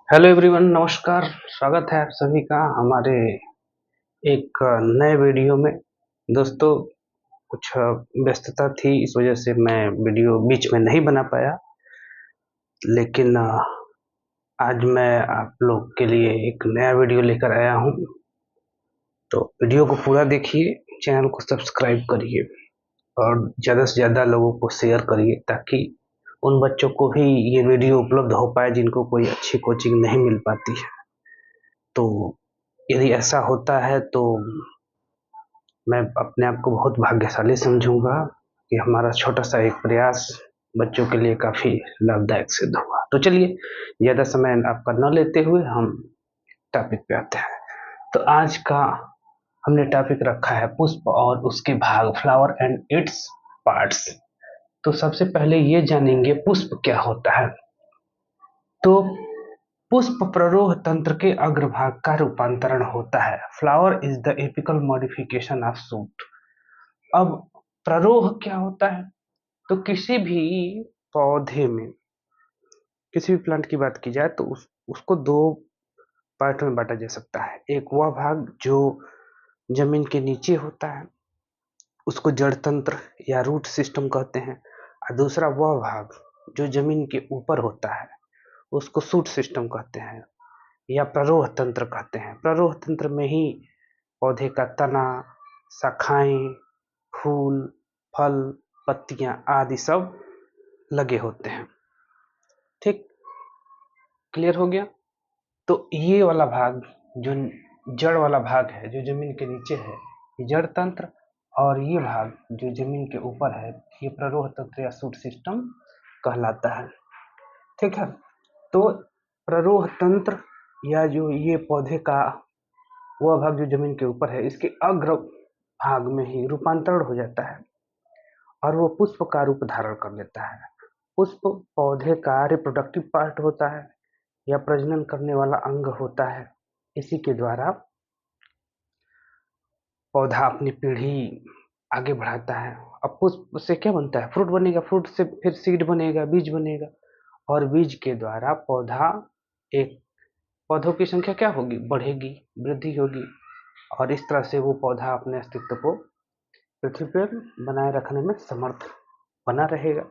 Hello everyone, नमस्कार। स्वागत है आप सभी का हमारे एक नए वीडियो में। दोस्तों, कुछ व्यस्तता थी, इस वजह से मैं वीडियो बीच में नहीं बना पाया, लेकिन आज मैं आप लोग के लिए एक नया वीडियो लेकर आया हूँ। तो वीडियो को पूरा देखिए, चैनल को सब्सक्राइब करिए और ज़्यादा से ज़्यादा लोगों को शेयर करिए, ताकि उन बच्चों को भी ये वीडियो उपलब्ध हो पाए जिनको कोई अच्छी कोचिंग नहीं मिल पाती है। तो यदि ऐसा होता है तो मैं अपने आप को बहुत भाग्यशाली समझूंगा कि हमारा छोटा सा एक प्रयास बच्चों के लिए काफी लाभदायक सिद्ध हुआ। तो चलिए, ज्यादा समय आपका न लेते हुए हम टॉपिक पे आते हैं। तो आज का हमने टॉपिक रखा है पुष्प और उसके भाग, फ्लावर एंड इट्स पार्ट्स। तो सबसे पहले ये जानेंगे पुष्प क्या होता है। तो पुष्प प्ररोह तंत्र के अग्रभाग का रूपांतरण होता है। Flower is the apical modification of shoot. अब प्ररोह क्या होता है? तो किसी भी पौधे में, किसी भी प्लांट की बात की जाए तो उसको दो पार्ट में बांटा जा सकता है। एक वह भाग जो जमीन के नीचे होता है, उसको जड़ तंत्र या रूट सिस्टम कहते हैं, और दूसरा वह भाग जो जमीन के ऊपर होता है, उसको शूट सिस्टम कहते हैं या प्ररोह तंत्र कहते हैं। प्ररोह तंत्र में ही पौधे का तना, शाखाएं, फूल, फल, पत्तियां आदि सब लगे होते हैं। ठीक, क्लियर हो गया? तो ये वाला भाग जो जड़ वाला भाग है, जो जमीन के नीचे है, ये जड़ तंत्र, और ये भाग जो जमीन के ऊपर है, ये प्ररोह तंत्र या शूट सिस्टम कहलाता है। ठीक है। तो प्ररोह तंत्र या जो ये पौधे का वह भाग जो जमीन के ऊपर है, इसके अग्र भाग में ही रूपांतरण हो जाता है और वो पुष्प का रूप धारण कर लेता है। पुष्प पौधे का रिप्रोडक्टिव पार्ट होता है या प्रजनन करने वाला अंग होता है। इसी के द्वारा पौधा अपनी पीढ़ी आगे बढ़ाता है। अब पुष्प से क्या बनता है? फ्रूट बनेगा, फ्रूट से फिर सीड बनेगा, बीज बनेगा, और बीज के द्वारा पौधा, एक पौधों की संख्या क्या होगी? बढ़ेगी, वृद्धि होगी, और इस तरह से वो पौधा अपने अस्तित्व को पृथ्वी पर बनाए रखने में समर्थ बना रहेगा।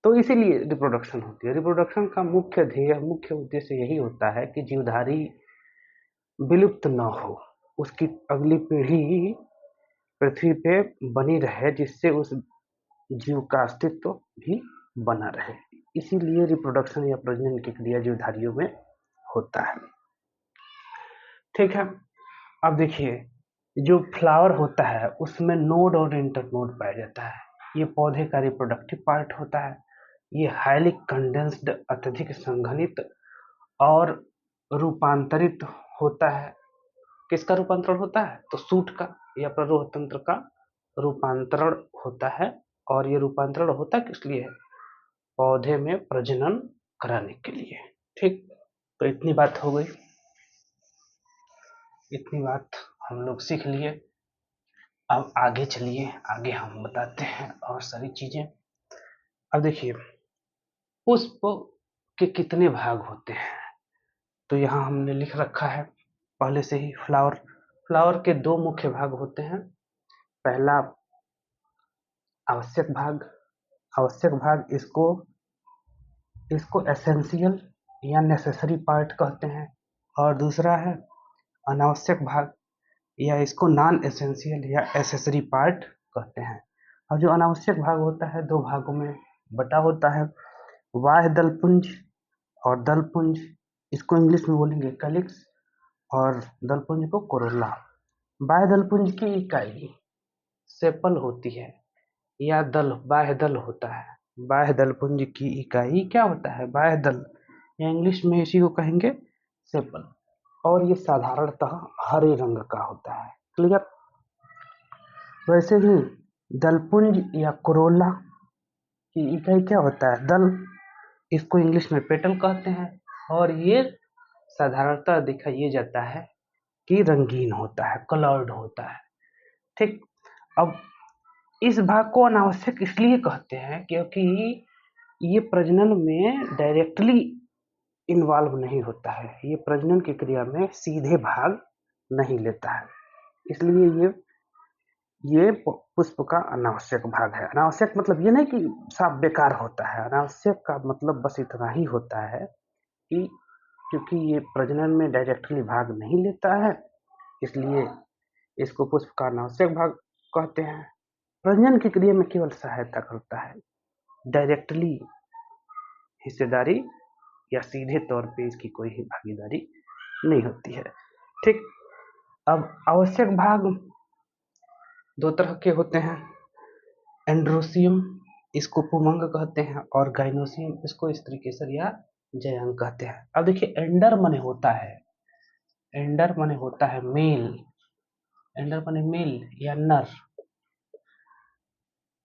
तो इसीलिए रिप्रोडक्शन होती है। रिप्रोडक्शन का मुख्य ध्येय, मुख्य उद्देश्य यही होता है कि जीवधारी विलुप्त न हो, उसकी अगली पीढ़ी पृथ्वी पे बनी रहे, जिससे उस जीव का अस्तित्व भी बना रहे। इसीलिए रिप्रोडक्शन या प्रजनन की क्रिया जीवधारियों में होता है। ठीक है। अब देखिए, जो फ्लावर होता है उसमें नोड और इंटरनोड पाया जाता है। ये पौधे का रिप्रोडक्टिव पार्ट होता है। ये हाईली कंडेंस्ड, अत्यधिक संघनित और रूपांतरित होता है। किसका रूपांतरण होता है? तो सूट का या प्ररोह तंत्र का रूपांतरण होता है। और ये रूपांतरण होता किस लिए है? पौधे में प्रजनन कराने के लिए। ठीक, तो इतनी बात हो गई, इतनी बात हम लोग सीख लिए। अब आगे चलिए, आगे हम बताते हैं और सारी चीजें। अब देखिए, पुष्प के कितने भाग होते हैं? तो यहाँ हमने लिख रखा है पहले से ही। फ्लावर, फ्लावर के दो मुख्य भाग होते हैं। पहला आवश्यक भाग, आवश्यक भाग इसको इसको एसेंशियल या नेसेसरी पार्ट कहते हैं। और दूसरा है अनावश्यक भाग, या इसको नॉन एसेंशियल या एसेसरी पार्ट कहते हैं। और जो अनावश्यक भाग होता है, दो भागों में बटा होता है। बाह्य दलपुंज और दलपुंज, इसको इंग्लिश में बोलेंगे कैलिक्स, और दलपुंज को कोरोला। बाह्य दलपुंज की इकाई सेपल होती है या दल, बाह्य दल होता है। बाह्य दलपुंज की इकाई क्या होता है? बाह्य दल, या इंग्लिश में इसी को कहेंगे सेपल। और ये साधारणतः हरे रंग का होता है। क्लियर? वैसे ही दलपुंज या कोरोला की इकाई क्या होता है? दल, इसको इंग्लिश में पेटल कहते हैं। और ये साधारणतः दिखाई जाता है कि रंगीन होता है, कलर्ड होता है। ठीक। अब इस भाग को अनावश्यक इसलिए कहते हैं क्योंकि ये प्रजनन में डायरेक्टली इन्वॉल्व नहीं होता है, ये प्रजनन की क्रिया में सीधे भाग नहीं लेता है, इसलिए ये पुष्प का अनावश्यक भाग है। अनावश्यक मतलब ये नहीं कि साफ बेकार होता है, अनावश्यक का मतलब बस इतना ही होता है कि क्योंकि ये प्रजनन में डायरेक्टली भाग नहीं लेता है, इसलिए इसको पुष्प का अनावश्यक भाग कहते हैं। प्रजनन की क्रिया में केवल सहायता करता है, डायरेक्टली हिस्सेदारी या सीधे तौर पे इसकी कोई ही भागीदारी नहीं होती है। ठीक, अब आवश्यक भाग दो तरह के होते हैं, एंड्रोसियम इसको पुमंग कहते हैं और गाइनोसियम इसको स्त्रीकेसर या जयांग कहते हैं। अब देखिए, एंडर मने होता है, एंडर मने होता है मेल, एंडर मने मेल या नर।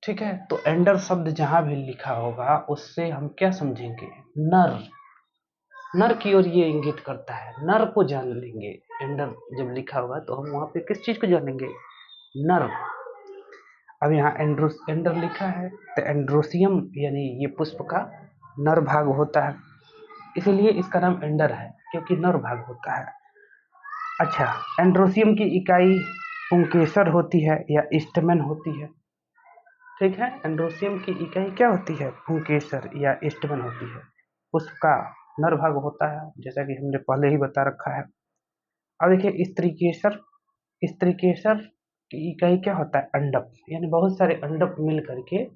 ठीक है, तो एंडर शब्द जहां भी लिखा होगा उससे हम क्या समझेंगे, नर, नर की ओर ये इंगित करता है, नर को जान लेंगे। एंडर जब लिखा होगा तो हम वहां पे किस चीज को जानेंगे, नर। अब यहाँ एंडर लिखा है तो एंड्रोसियम यानी ये पुष्प का नर भाग होता है, इसीलिए इसका नाम एंडर है क्योंकि नर भाग होता है। अच्छा, एंड्रोसियम की इकाई पुंकेसर होती है या स्टेमन होती है। ठीक है, एंड्रोसियम की इकाई क्या होती है, पुंकेसर या स्टेमन होती है। पुष्प का नर भाग होता है जैसा कि हमने पहले ही बता रखा है। अब देखिए, स्त्रीकेसर की इकाई क्या होता है, अंडक, यानी बहुत सारे अंडक मिल करके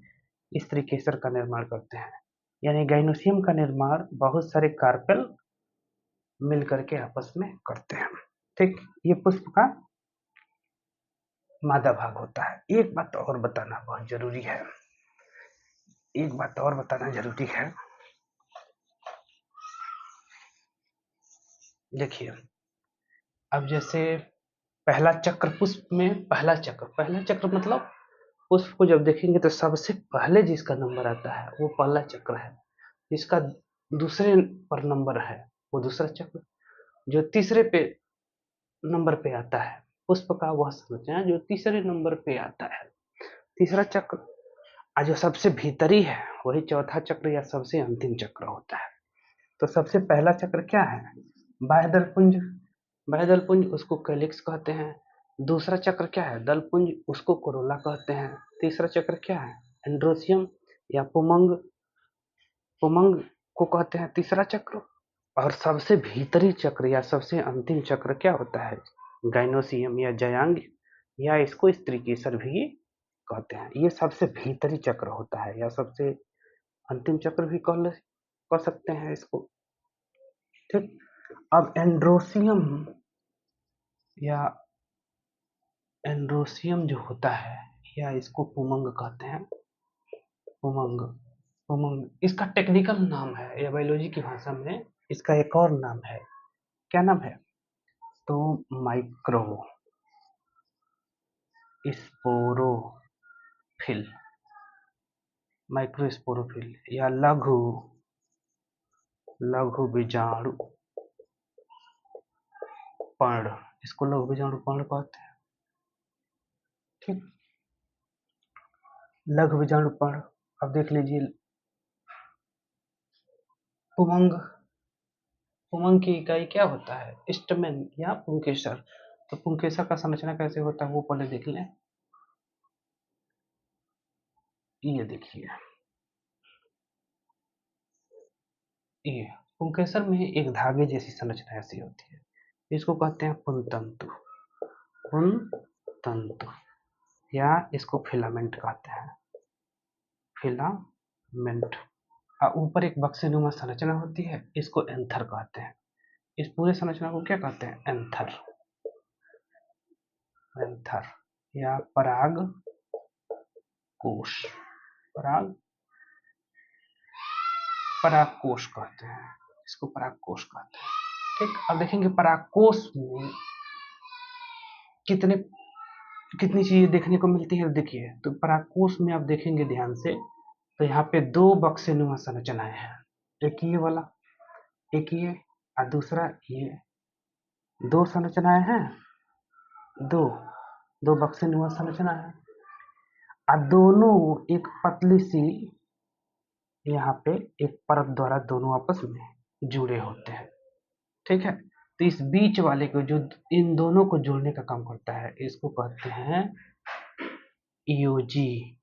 स्त्रीकेसर का निर्माण करते हैं। यानी गाइनोसियम का निर्माण बहुत सारे कार्पेल मिल करके आपस में करते हैं। ठीक, ये पुष्प का मादा भाग होता है। एक बात और बताना बहुत जरूरी है, एक बात और बताना जरूरी है। देखिए, अब जैसे पहला चक्र, पुष्प में पहला चक्र मतलब पुष्प को जब देखेंगे तो सबसे पहले जिसका नंबर आता है वो पहला चक्र है, जिसका दूसरे पर नंबर है वो दूसरा चक्र, जो तीसरे पे नंबर पे आता है पुष्प का वह संरचना जो तीसरे नंबर पे आता है, तीसरा चक्र। और जो सबसे भीतरी है वही चौथा चक्र या सबसे अंतिम चक्र होता है। तो सबसे पहला चक्र क्या है, बाह्य पुंज, बाह्य पुंज उसको कैलिक्स कहते हैं। दूसरा चक्र क्या है, दल पुंज, उसको कोरोला कहते हैं। तीसरा चक्र क्या है, एंड्रोसियम या पुमंग, पुमंग को कहते हैं तीसरा चक्र। और सबसे भीतरी चक्र या सबसे अंतिम चक्र क्या होता है, गाइनोसियम या जयांग, या इसको स्त्रीकेसर भी कहते हैं। ये सबसे भीतरी चक्र होता है या सबसे अंतिम चक्र भी कह सकते हैं इसको। ठीक, अब एंड्रोसियम या एंड्रोसियम जो होता है या इसको पुमंग कहते हैं, पुमंग, पुमंग इसका टेक्निकल नाम है या बायोलॉजी की भाषा में इसका एक और नाम है, क्या नाम है, तो माइक्रो स्पोरोफिल, माइक्रोस्पोरोफिल या लघु लघु बीजाणु पर्ण, इसको लघु बीजाणु पर्ण कहते हैं। ठीक, लघु बीजाणु पर्ण। अब देख लीजिए, पुमंग, पुमंग की इकाई क्या होता है, स्टमेन या पुंकेसर। तो पुंकेसर का संरचना कैसे होता है वो पहले देख लें। ये देखिए, ये पुंकेसर में एक धागे जैसी संरचना ऐसी होती है, इसको कहते हैं पुंतंतु, पुंतंतु, या इसको फिलामेंट कहते हैं, फिलामेंट। और ऊपर एक बक्सेनुमा संरचना होती है, इसको एंथर कहते हैं। इस पूरे संरचना को क्या कहते हैं, एंथर, एंथर या पराग कोश, पराग, परागकोश कहते हैं, इसको परागकोश कहते हैं। ठीक, अब देखेंगे परागकोश में कितने कितनी चीजें देखने को मिलती है। देखिए, तो परागकोश में आप देखेंगे ध्यान से तो यहाँ पे दो बक्सेनुमा संरचनाएं हैं, एक ये वाला, एक ये, और दूसरा ये, दो संरचनाएं हैं, दो दो बक्सेनुमा संरचना है, और दोनों एक पतली सी यहाँ पे एक परत द्वारा दोनों आपस में जुड़े होते हैं। ठीक है, तो इस बीच वाले को, जो इन दोनों को जोड़ने का काम करता है, इसको कहते हैं योजी,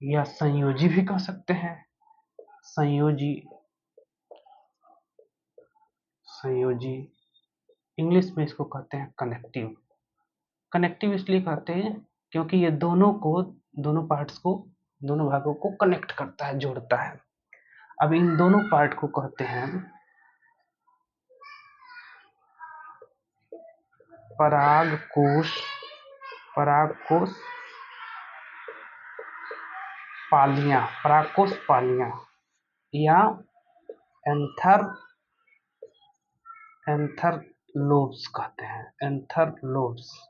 या संयोजी भी कह सकते हैं। संयोजी, संयोजी इंग्लिश में इसको कहते हैं कनेक्टिव। कनेक्टिव इसलिए कहते हैं क्योंकि ये दोनों को, दोनों पार्ट्स को, दोनों भागों को कनेक्ट करता है, जोड़ता है। अब इन दोनों पार्ट को कहते हैं परागकोश, परागकोश पालियां, परागकोश पालियां, या एंथर, एंथर लोब्स कहते हैं, एंथर लोब्स,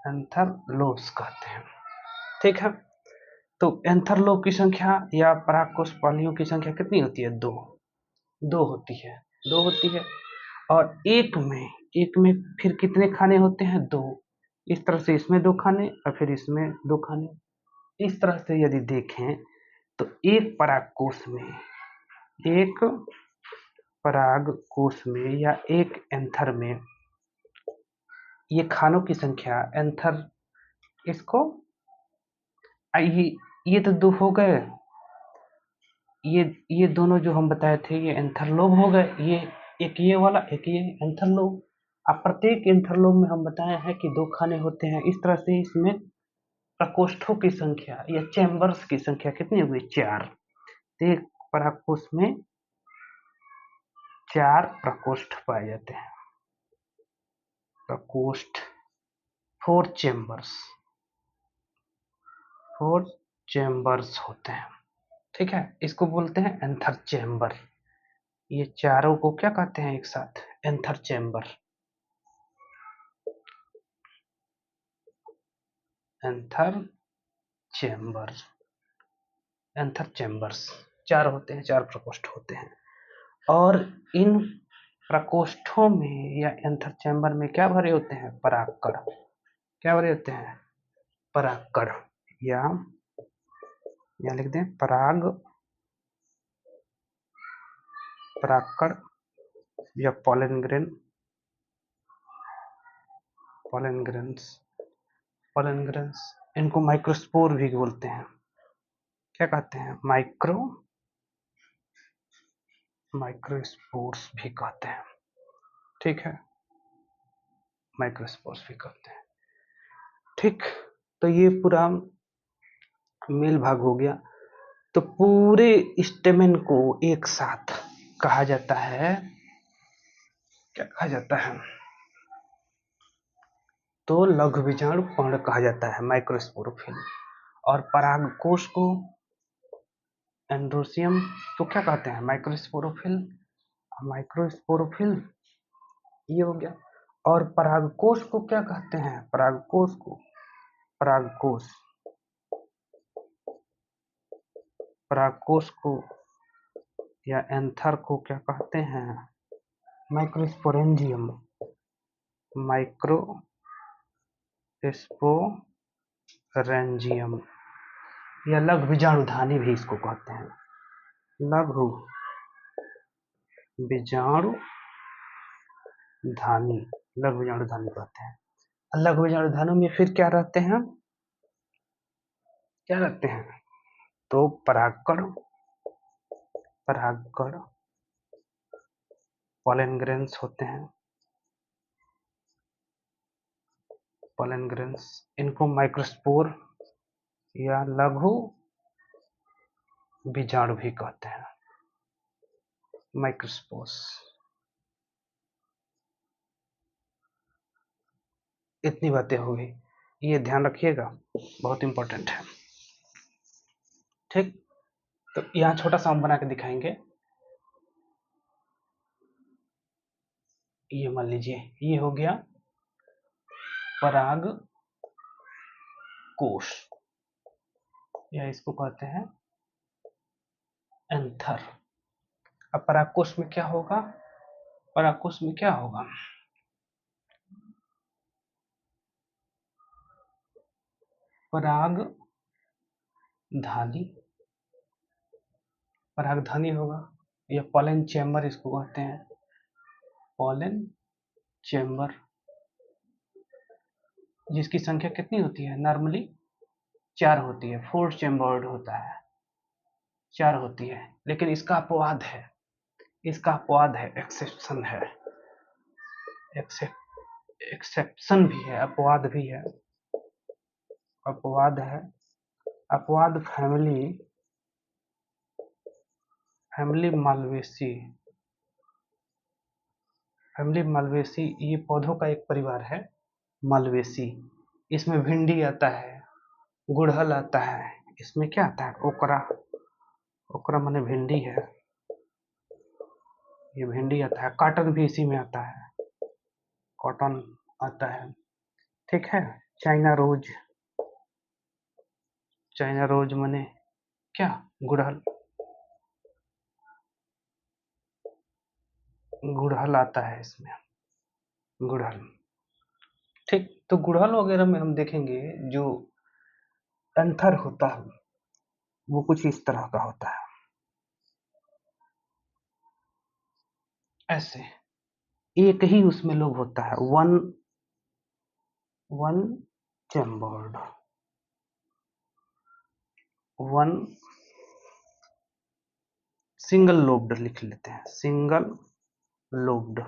एंथर लोब्स कहते हैं। ठीक है, तो एंथर लोब की संख्या या परागकोश पालियों की संख्या कितनी होती है? दो, दो होती है, दो होती है। और एक में फिर कितने खाने होते हैं? दो। इस तरह से इसमें दो खाने और फिर इसमें दो खाने। इस तरह से यदि देखें तो एक परागकोश में, एक परागकोश में या एक एंथर में ये खानों की संख्या, एंथर, इसको ये तो दो हो गए, ये दोनों जो हम बताए थे ये एंथरलोब हो गए, ये एक ये वाला, एक ये एंथरलोब। अब प्रत्येक एंथरलोब में हम बताए हैं कि दो खाने होते हैं। इस तरह से इसमें प्रकोष्ठों की संख्या या चैम्बर्स की संख्या कितनी हो गई? 4। तो एक परागकोश में 4 प्रकोष्ठ पाए जाते हैं, प्रकोष्ठ, 4 चैम्बर्स, 4 चैम्बर्स होते हैं। ठीक है, इसको बोलते हैं एंथर चैम्बर। ये चारों को क्या कहते हैं एक साथ? Anther chamber, anther chamber, anther chambers 4 होते हैं, 4 प्रकोष्ठ होते हैं। और इन प्रकोष्ठों में या एंथर चैम्बर में क्या भरे होते हैं? परागकण। क्या भरे होते हैं? परागकण, या लिख दें परागकण या pollen grain, pollen grains, pollen grains. इनको माइक्रोस्पोर भी बोलते हैं। क्या कहते हैं? माइक्रोस्पोर्स भी कहते हैं। ठीक है, माइक्रोस्पोर्स भी कहते हैं। ठीक, तो ये पूरा मेल भाग हो गया। तो पूरे स्टेमेन को एक साथ कहा जाता है, क्या कहा जाता है? तो लघुबीजाणु पर्ण कहा जाता है, माइक्रोस्पोरोफिल। और परागकोश को, एंड्रोसियम, तो क्या कहते हैं? माइक्रोस्पोरोफिल, माइक्रोस्पोरोफिल, ये हो गया। और परागकोश को क्या कहते हैं? परागकोश को, परागकोश, परागकोश को या एंथर को क्या कहते हैं? माइक्रोस्पोरेंजियम, माइक्रोस्पोरेंजियम, या लघु बीजाणुधानी भी इसको कहते हैं। लघु बीजाणुधानी, लघु बीजाणुधानी कहते हैं। लघु बीजाणुधानी में फिर क्या रहते हैं? क्या रहते हैं? तो परागकण, परागकण, पॉलन ग्रेन्स होते हैं, पॉलन ग्रेन्स। इनको माइक्रोस्पोर या लघु बीजाणु भी कहते हैं, माइक्रोस्पोर्स। इतनी बातें हो गई, ये ध्यान रखिएगा, बहुत इंपॉर्टेंट है। ठीक, तो यहाँ छोटा सा हम बना के दिखाएंगे। ये मान लीजिए, ये हो गया पराग कोश, या इसको कहते हैं एंथर। अब परागकोश में क्या होगा? परागकोश में क्या होगा? परागधानी, परागधानी होगा, या पॉलन चैम्बर इसको कहते हैं, पॉलन चैम्बर, जिसकी संख्या कितनी होती है, नॉर्मली 4 होती है, 4 चैम्बर्ड होता है, 4 होती है, लेकिन इसका अपवाद है, एक्सेप्शन है, एक्सेप्शन भी है, अपवाद भी है, अपवाद है, अपवाद फैमिली मालवेसी, ये पौधों का एक परिवार है, मालवेसी। इसमें भिंडी आता है, गुड़हल आता है, इसमें क्या आता है, ओकरा, ओकरा माने भिंडी है, ये भिंडी आता है, कॉटन भी इसी में आता है, कॉटन आता है, ठीक है। चाइना रोज माने क्या, गुड़हल, गुड़हल आता है इसमें, गुड़हल, ठीक। तो गुड़हल वगैरह में हम देखेंगे जो एंथर होता है वो कुछ इस तरह का होता है, ऐसे एक ही उसमें लोग होता है, one chambered, one single lobed लिख लेते हैं, सिंगल लोब्ड,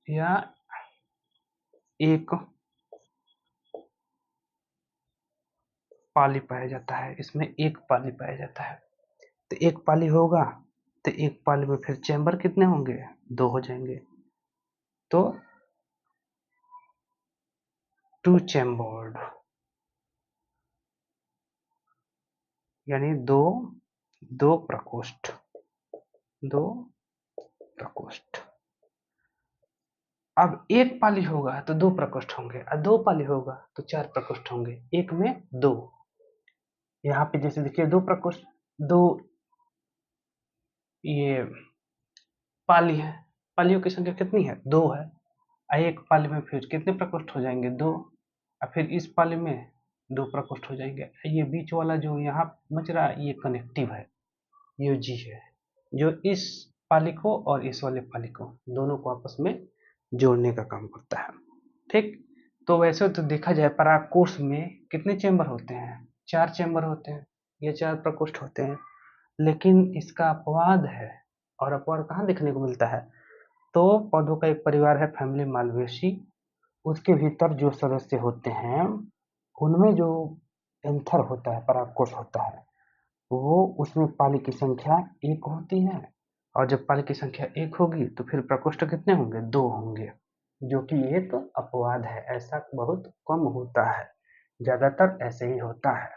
या एक पाली पाया जाता है, इसमें एक पाली पाया जाता है। तो एक पाली होगा तो एक पाली में फिर चैम्बर कितने होंगे, 2 हो जाएंगे, तो 2 चैम्बर्ड, यानी दो प्रकोष्ठ, 2 प्रकोष्ठ। अब एक पाली होगा तो 2 प्रकोष्ठ होंगे, और 2 पाली होगा तो 4 प्रकोष्ठ होंगे, एक में 2। यहाँ पे जैसे देखिए 2 प्रकोष्ठ, 2 ये पाली है, पालियों की संख्या कितनी है, 2 है, और एक पाली में फिर कितने प्रकोष्ठ हो जाएंगे, 2, और फिर इस पाली में 2 प्रकोष्ठ हो जाएंगे। ये बीच वाला जो यहाँ बच रहा है ये कनेक्टिव है, ये जी है, जो इस पाली को और इस वाले पाली को दोनों को आपस में जोड़ने का काम करता है, ठीक। तो वैसे तो देखा जाए परागकोश में कितने चैम्बर होते हैं, 4 चैम्बर होते हैं, ये 4 प्रकोष्ठ होते हैं, लेकिन इसका अपवाद है, और अपवाद कहाँ देखने को मिलता है, तो पौधों का एक परिवार है फैमिली मालवेसी, उसके भीतर जो सदस्य होते हैं उनमें जो एंथर होता है, परागकोश होता है, वो उसमें पाली की संख्या 1 होती है, और जब पाली की संख्या 1 होगी तो फिर प्रकोष्ठ कितने होंगे, 2 होंगे, जो कि एक अपवाद है, ऐसा बहुत कम होता है, ज्यादातर ऐसे ही होता है,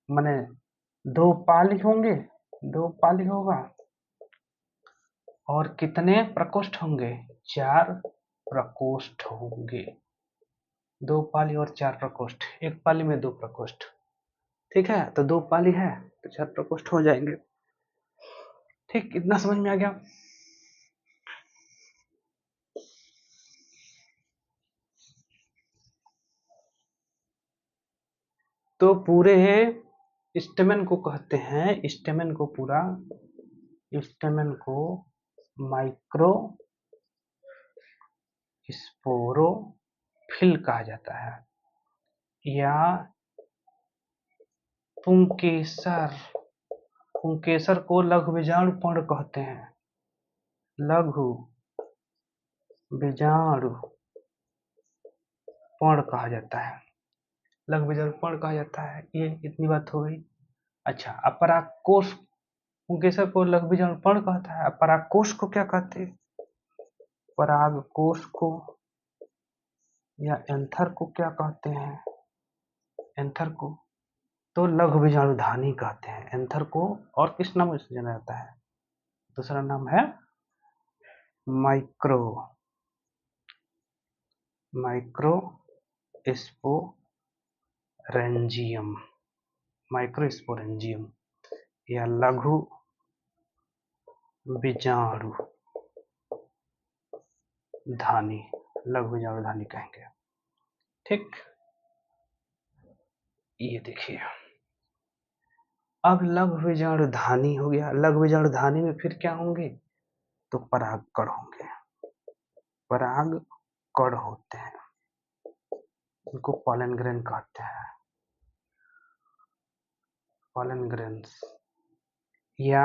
माने 2 पाली होंगे, 2 पाली होगा, और कितने प्रकोष्ठ होंगे, 4 प्रकोष्ठ होंगे, 2 पाली और 4 प्रकोष्ठ, एक पाली में 2 प्रकोष्ठ, ठीक है। तो 2 पाली है तो 4 प्रकोष्ठ हो जाएंगे, ठीक। इतना समझ में आ गया। तो पूरे स्टेमेन को कहते हैं, स्टेमेन को पूरा, स्टेमेन को माइक्रो स्पोरोफिल कहा जाता है, या पुंकेसर, पुंकेसर को लघु बीजाणु पर्ण कहते हैं, लघु बीजाणु पर्ण कहा जाता है, लघु बीजाणु पर्ण कहा जाता है, ये इतनी बात हो गई। अच्छा, अब परागकोश, पुंकेसर को लघु बीजाणु पर्ण कहता है, अब परागकोश को क्या कहते हैं, परागकोश को या एंथर को क्या कहते हैं, एंथर को तो लघु बीजाणुधानी कहते हैं, एंथर को और किस नाम से जाना जाता है, दूसरा नाम है micro, micro sporangium, micro sporangium, या लघु बीजाणु धानी, लघु बीजाणुधानी कहेंगे, ठीक। ये देखिए अब लघु बीजाणुधानी हो गया। लघु बीजाणुधानी में फिर क्या होंगे? तो परागकण होंगे। परागकण होते हैं, उनको पॉलन ग्रेन कहते हैं। पॉलन ग्रेन्स, या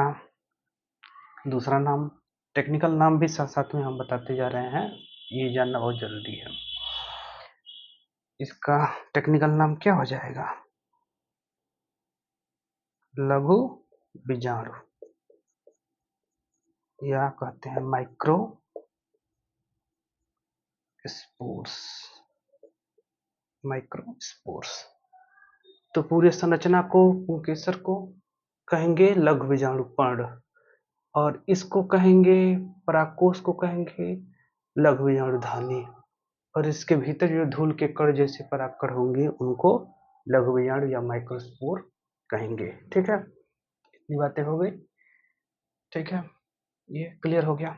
दूसरा नाम, टेक्निकल नाम भी साथ साथ में हम बताते जा रहे हैं, ये जानना बहुत जरूरी है। इसका टेक्निकल नाम क्या हो जाएगा? लघु बीजाणु, या कहते हैं माइक्रो स्पोर्स। Micro spores. तो पूरे संरचना को, पुंकेसर को कहेंगे लघु बीजाणु पर्ण, और इसको कहेंगे, परागकोश को कहेंगे लघु बीजाणुधानी, और इसके भीतर जो धूल के कण जैसे परागकण होंगे उनको लघु बीजाणु या माइक्रोस्पोर कहेंगे। ठीक है, इतनी बातें हो गई। ठीक है, ये क्लियर हो गया।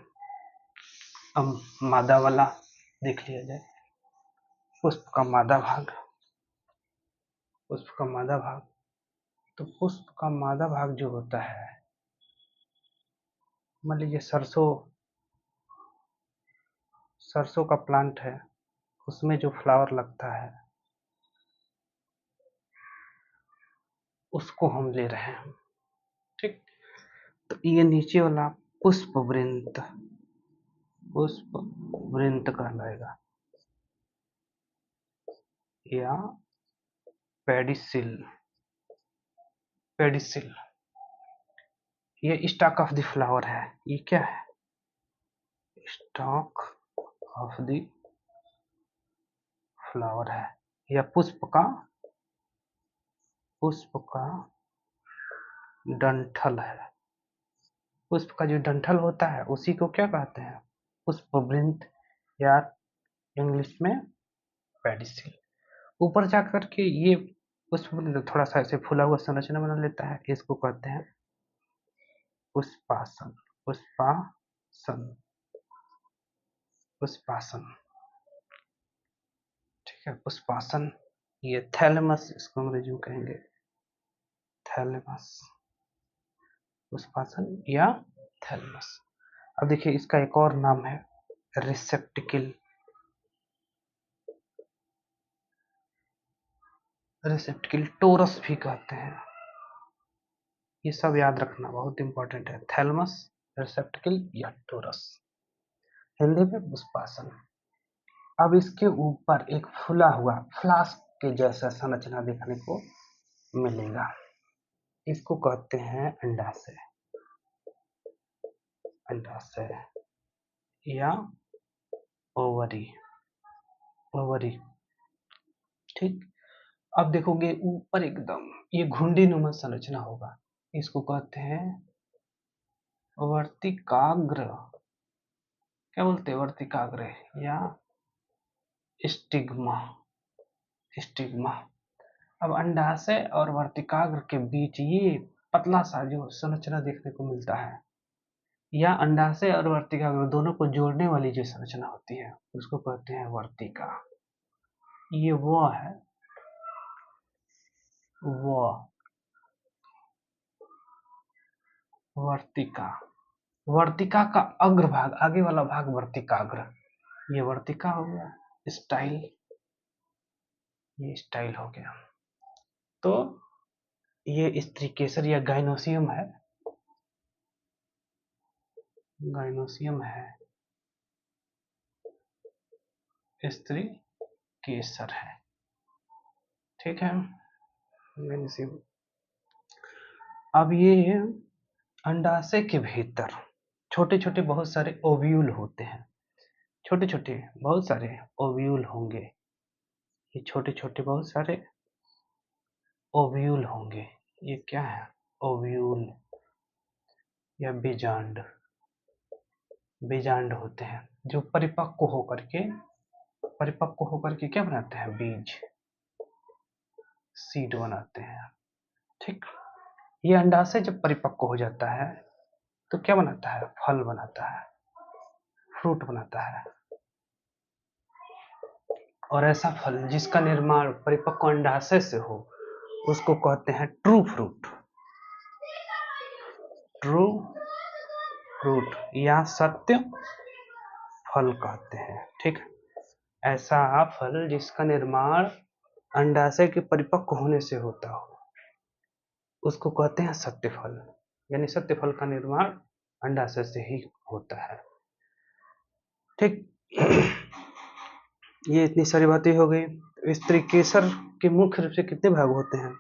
अब मादा वाला देख लिया जाए। पुष्प का मादा भाग। पुष्प का मादा भाग, तो पुष्प का मादा भाग जो होता है, मान लीजिए सरसों का प्लांट है, उसमें जो फ्लावर लगता है उसको हम ले रहे हैं। ठीक, तो ये नीचे वाला पुष्प वृंत, पुष्प वृंत कहलाएगा, या पेडिसिल। पेडिसिल ये स्टॉक ऑफ द फ्लावर है। ये क्या है? स्टॉक ऑफ द फ्लावर है, या पुष्प का डंठल है। पुष्प का जो डंठल होता है उसी को क्या कहते हैं? पुष्पवृंत, या इंग्लिश में पेडिसिल। ऊपर जाकर के ये पुष्पवृंत थोड़ा सा ऐसे फूला हुआ संरचना बना लेता है, इसको कहते हैं पुष्पासन। पुष्पासन, पुष्पासन। ठीक है, पुष्पासन। ये थैलेमस, इसको अंग्रेजी में कहेंगे थैलेमस। पुष्पासन या थैलेमस। अब देखिए इसका एक और नाम है रिसेप्टिकल। रिसेप्टिकल टोरस भी कहते हैं। ये सब याद रखना बहुत इंपॉर्टेंट है। थैलेमस, रिसेप्टिकल या टोरस, हिंदी में पुष्पासन। अब इसके ऊपर एक फूला हुआ फ्लास्क के जैसा संरचना देखने को मिलेगा, इसको कहते हैं अंडाशय। अंडाशय या ओवरी। ओवरी। ठीक, अब देखोगे ऊपर एकदम ये घुंडी नुमा संरचना होगा, इसको कहते हैं वर्तिकाग्र। क्या बोलते हैं? वर्तिकाग्र या स्टिग्मा। स्टिग्मा। अब अंडाशय और वर्तिकाग्र के बीच ये पतला सा जो संरचना देखने को मिलता है, या अंडाशय और वर्तिकाग्र दोनों को जोड़ने वाली जो संरचना होती है उसको कहते हैं वर्तिका। ये वो है, वो वर्तिका। वर्तिका का अग्रभाग, आगे वाला भाग वर्तिकाग्र, ये वर्तिका हो गया। स्टाइल, ये स्टाइल हो गया। तो ये स्त्री केसर या गाइनोसियम है। गाइनोसियम है, स्त्री केसर है। ठीक है, गाइनोसियम। अब ये अंडाशय के भीतर छोटे छोटे बहुत सारे ओव्यूल होते हैं। छोटे छोटे बहुत सारे ओव्यूल होंगे। ये छोटे छोटे बहुत सारे ओव्यूल होंगे। ये क्या है? ओव्यूल या बीजांड। बीजांड होते हैं जो परिपक्व होकर के क्या बनाते हैं? बीज, सीड बनाते हैं। ठीक, ये अंडाशय जब परिपक्व हो जाता है तो क्या बनाता है? फल बनाता है, फ्रूट बनाता है। और ऐसा फल जिसका निर्माण परिपक्व अंडाशय से हो उसको कहते हैं ट्रू फ्रूट। ट्रू फ्रूट या सत्य फल कहते हैं। ठीक, ऐसा फल जिसका निर्माण अंडाशय के परिपक्व होने से होता हो उसको कहते हैं सत्य फल, यानी सत्य फल का निर्माण अंडाशय से ही होता है। ठीक, ये इतनी सारी बातें हो गई। स्त्री केसर के मुख्य रूप से कितने भाग होते हैं?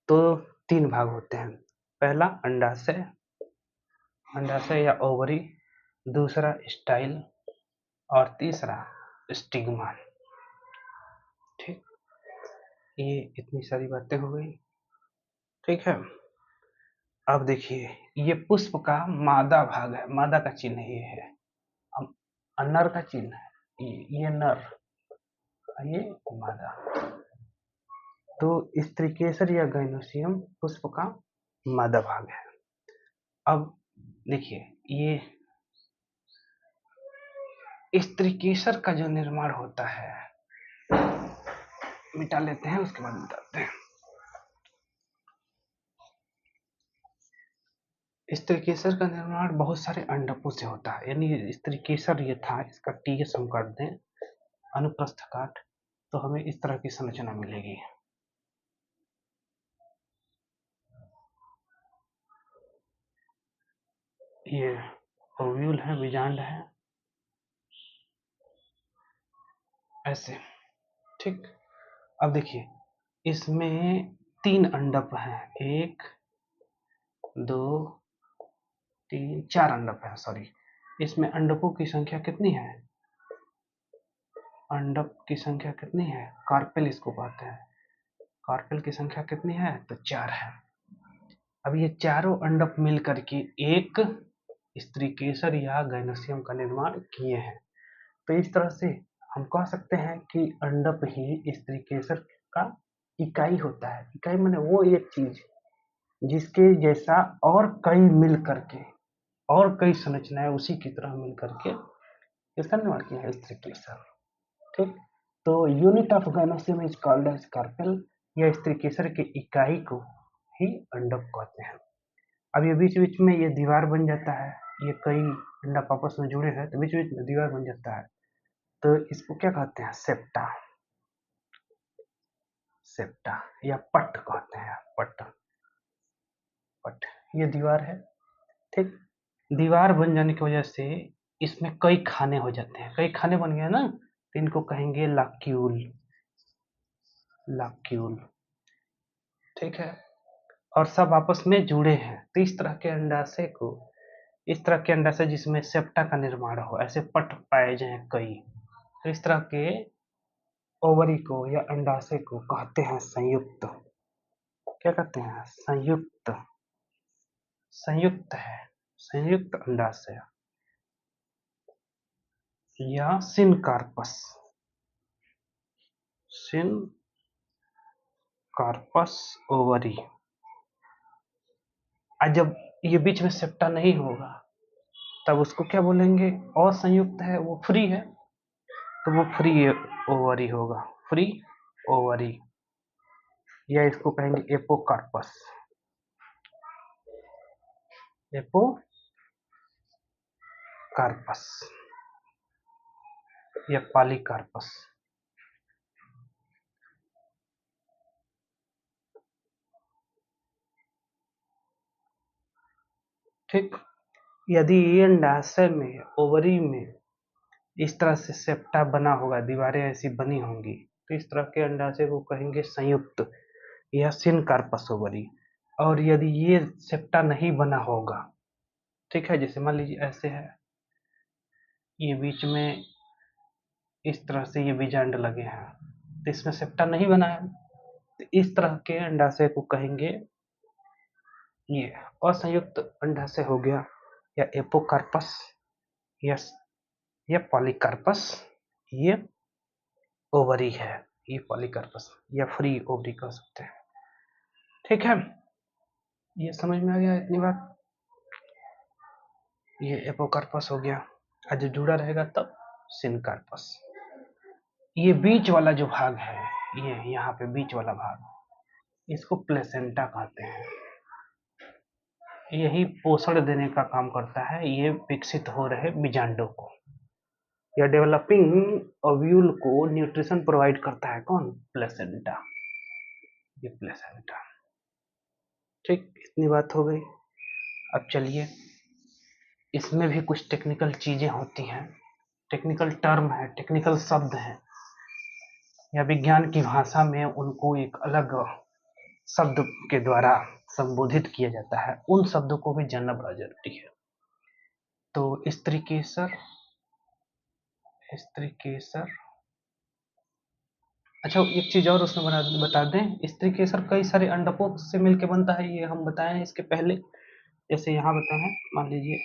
तो 3 भाग होते हैं। पहला अंडाशय, अंडाशय या ओवरी, दूसरा स्टाइल और तीसरा स्टिग्मा। ठीक, ये इतनी सारी बातें हो गई। ठीक है, अब देखिए ये पुष्प का मादा भाग है, मादा का चिन्ह ये है, नर का चिन्ह है, ये नर, ये मादा। तो स्त्रीकेसर या गैनोसियम पुष्प का मादा भाग है। अब देखिए ये स्त्रीकेसर का जो निर्माण होता है, मिटा लेते हैं उसके बाद बताते हैं। स्त्रीकेसर का निर्माण बहुत सारे अंडकों से होता है, यानी स्त्रीकेसर ये था, इसका टीएस हम काट दें, अनुप्रस्थ काट, तो हमें इस तरह की संरचना मिलेगी। ये ओव्यूल है, बीजांड है, ऐसे। ठीक, अब देखिए इसमें 3 अंडक हैं, 1 2 3 4 अंडक है, सॉरी। इसमें अंडकों की संख्या कितनी है? अंडक की संख्या कितनी है? कार्पेल इसको कहते हैं। कार्पेल की संख्या कितनी है? तो 4 है। अब ये चारों अंडक मिल करके एक स्त्रीकेसर या गैनोसियम का निर्माण किए हैं। तो इस तरह से हम कह सकते हैं कि अंडक ही स्त्रीकेसर का इकाई होता है। इकाई माने वो एक चीज जिसके जैसा और कई मिल करके, और कई संरचनाएं उसी की तरह मिल करके इसका निर्माण किया है स्त्रीकेसर। ठीक, तो unit of gynoecium is called as carpel, या स्त्रीकेसर की इकाई को ही अंडक कहते हैं। अब ये बीच बीच में ये दीवार बन जाता है, ये कई अंडक आपस में जुड़े हैं तो बीच बीच में दीवार बन जाता है, तो इसको क्या कहते हैं? सेप्टा, सेप्टा या पट कहते हैं, पट, पट, ये दीवार है। ठीक, दीवार बन जाने की वजह से इसमें कई खाने हो जाते हैं, कई खाने बन गए ना, तो इनको कहेंगे लाक्यूल, लाक्यूल। ठीक है, और सब आपस में जुड़े हैं, तो इस तरह के अंडाशय को, इस तरह के अंडाशय जिसमें सेप्टा का निर्माण हो, ऐसे पट पाए जाए कई, तो इस तरह के ओवरी को या अंडाशय को कहते हैं संयुक्त। क्या कहते हैं? संयुक्त, संयुक्त है, संयुक्त अंडाशय या सिनकार्पस, सिनकार्पस ओवरी। और जब ये बीच में सेप्टा नहीं होगा तब उसको क्या बोलेंगे? और संयुक्त है, वो फ्री है, तो वो फ्री ओवरी होगा, फ्री ओवरी, या इसको कहेंगे एपोकार्पस, एपोकार्पस या पॉलीकार्पस। ठीक, यदि ये अंडाशय में, ओवरी में इस तरह से सेप्टा बना होगा, दीवारें ऐसी बनी होंगी, तो इस तरह के अंडाशय को कहेंगे संयुक्त या सिनकार्पस ओवरी। और यदि ये सेप्टा नहीं बना होगा, ठीक है, जैसे मान लीजिए ऐसे है, ये बीच में इस तरह से ये बीजांड लगे हैं, तो इसमें सेप्टा नहीं बना है, तो इस तरह के अंडाशय को कहेंगे ये असंयुक्त अंडाशय हो गया, या एपोकार्पस या पॉलीकार्पस, ये ओवरी है, ये पॉलीकार्पस या फ्री ओवरी कह सकते हैं। ठीक है, ये समझ में आ गया इतनी बात? ये एपोकार्पस हो गया, आज जुड़ा रहेगा तब सिनकार्पस। ये बीच वाला जो भाग है, ये यहाँ पे बीच वाला भाग, इसको प्लेसेंटा कहते हैं। यही पोषण देने का काम करता है, ये विकसित हो रहे बीजांडों को, या डेवलपिंग ओव्यूल को न्यूट्रिशन प्रोवाइड करता है कौन? प्लेसेंटा, ये प्लेसेंटा। ठीक, इतनी बात हो गई। अब चलिए, इसमें भी कुछ टेक्निकल चीजें होती हैं, टेक्निकल टर्म है, टेक्निकल शब्द हैं, या विज्ञान की भाषा में उनको एक अलग शब्द के द्वारा संबोधित किया जाता है, उन शब्दों को भी जानना बड़ा जरूरी है। तो स्त्री केसर, स्त्री केसर, अच्छा एक चीज और उसमें बता दें, स्त्री केसर कई सारे अंडकों से मिलकर बनता है, ये हम बताए हैं इसके पहले। जैसे यहाँ बताए हैं, मान लीजिए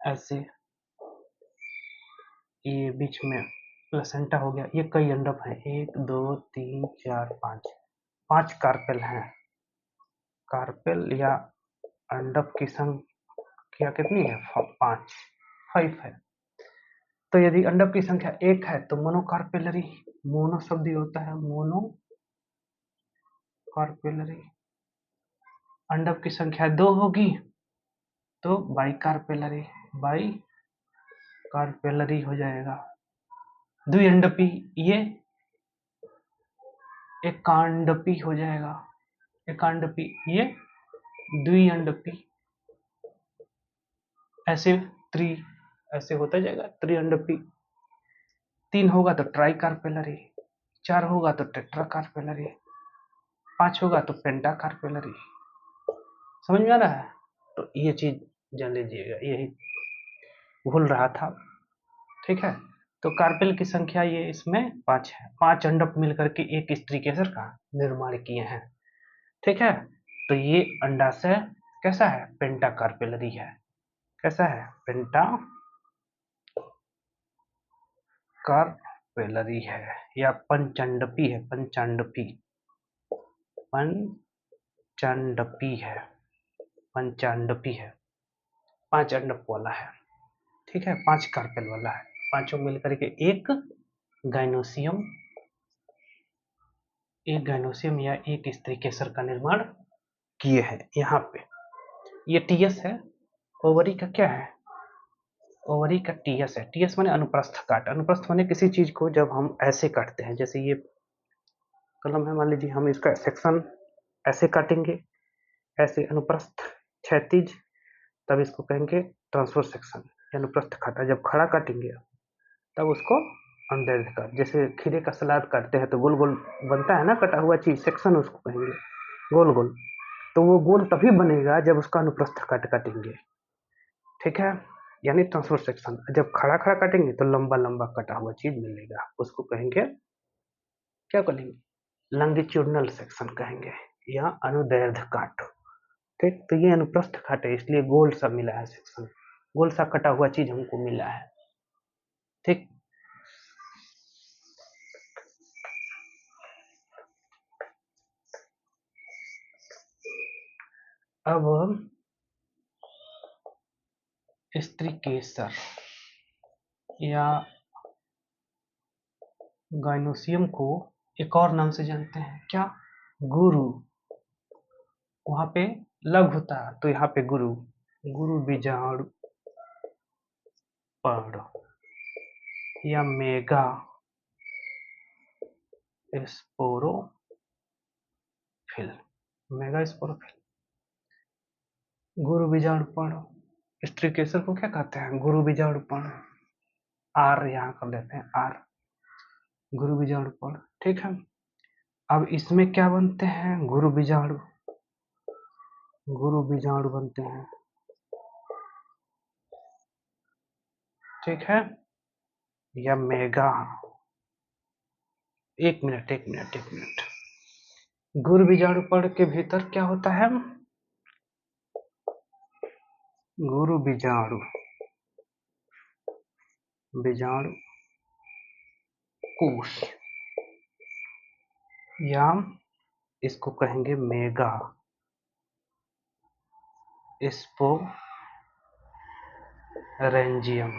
ऐसे, ये बीच में प्लेसेंटा हो गया, ये कई अंडक हैं, 1 2 3 4 5, 5 कार्पेल हैं। कार्पेल या अंडक की संख्या कितनी है? 5 है। तो यदि अंडक की संख्या 1 है तो मोनोकार्पेलरी, मोनो शब्द होता है, मोनो कार्पेलरी। अंडक की संख्या 2 होगी तो बाइकार्पेलरी, बाई कार्पेलरी हो जाएगा। द्विअंडपी, ये एकांडपी हो जाएगा, एकांडपी, ये द्विअंडपी, ऐसे त्रि, ऐसे होता जाएगा त्रिअंडपी। 3 होगा तो ट्राइकार्पेलरी, 4 होगा तो टेट्राकार्पेलरी, 5 होगा तो पेंटाकार्पेलरी। समझ में आ रहा है? तो ये चीज जान लीजिएगा, यही भूल रहा था। ठीक है, तो कार्पेल की संख्या ये इसमें 5 है, 5 अंडक मिलकर के एक स्त्री केसर का निर्माण किए हैं। ठीक है, तो ये अंडाशय कैसा है? पेंटाकार्पेलरी है। कैसा है? पेंटाकार्पेलरी है, या पंचांडपी है, पंचांडपी, पंचांडपी है, पंचांडपी है, 5 अंडक वाला है। ठीक है, 5 कार्पेल वाला है, पांचों मिलकर के एक गाइनोसियम, एक गाइनोसियम या एक स्त्री केसर का निर्माण किए हैं। यहाँ पे ये टीएस है, ओवरी का क्या है? ओवरी का टीएस है। टीएस माने अनुप्रस्थ काट, अनुप्रस्थ माने किसी चीज को जब हम ऐसे काटते हैं, जैसे ये कलम है, मान लीजिए हम इसका सेक्शन ऐसे काटेंगे, ऐसे अनुप्रस्थ क्षैतिज, तब इसको कहेंगे ट्रांसवर्स सेक्शन, अनुप्रस्थ काटा। जब खड़ा काटेंगे तब उसको अनुदैर्ध्य काट। जैसे खीरे का सलाद काटते हैं तो गोल गोल बनता है ना कटा हुआ चीज, सेक्शन उसको कहेंगे, गोल गोल। तो वो गोल तभी बनेगा जब उसका अनुप्रस्थ काट काटेंगे। ठीक है, यानी ट्रांसवर्स सेक्शन। जब खड़ा खड़ा काटेंगे तो लंबा लंबा कटा हुआ चीज मिलेगा, उसको कहेंगे, क्या कहेंगे? लंगिट्यूडनल सेक्शन कहेंगे, या अनुदैर्ध्य काट। ठीक, तो ये अनुप्रस्थ काट है, इसलिए गोल सा मिला है सेक्शन, गोल सा कटा हुआ चीज हमको मिला है। ठीक, अब स्त्री केसर या गाइनोसियम को एक और नाम से जानते हैं, क्या? गुरु। वहां पे लघु था तो यहाँ पे गुरु, गुरु बीजाणु पर्ण, या मेगा स्पोरोफिल, मेगा स्पोरोफिल, गुरु बीजाणु पर्ण। स्त्री केसर को क्या कहते हैं? गुरु बीजाणु पर्ण। आर यहाँ कर लेते हैं, आर, गुरु बीजाणु पर्ण। ठीक है, अब इसमें क्या बनते हैं? गुरु बीजाणु, गुरु बीजाणु बनते हैं। ठीक है, या मेगा, एक मिनट एक मिनट एक मिनट, गुरु बीजाणु पर्ण के भीतर क्या होता है? गुरु बीजाणु, बीजाणु कोश, या इसको कहेंगे मेगा स्पोरेंजियम,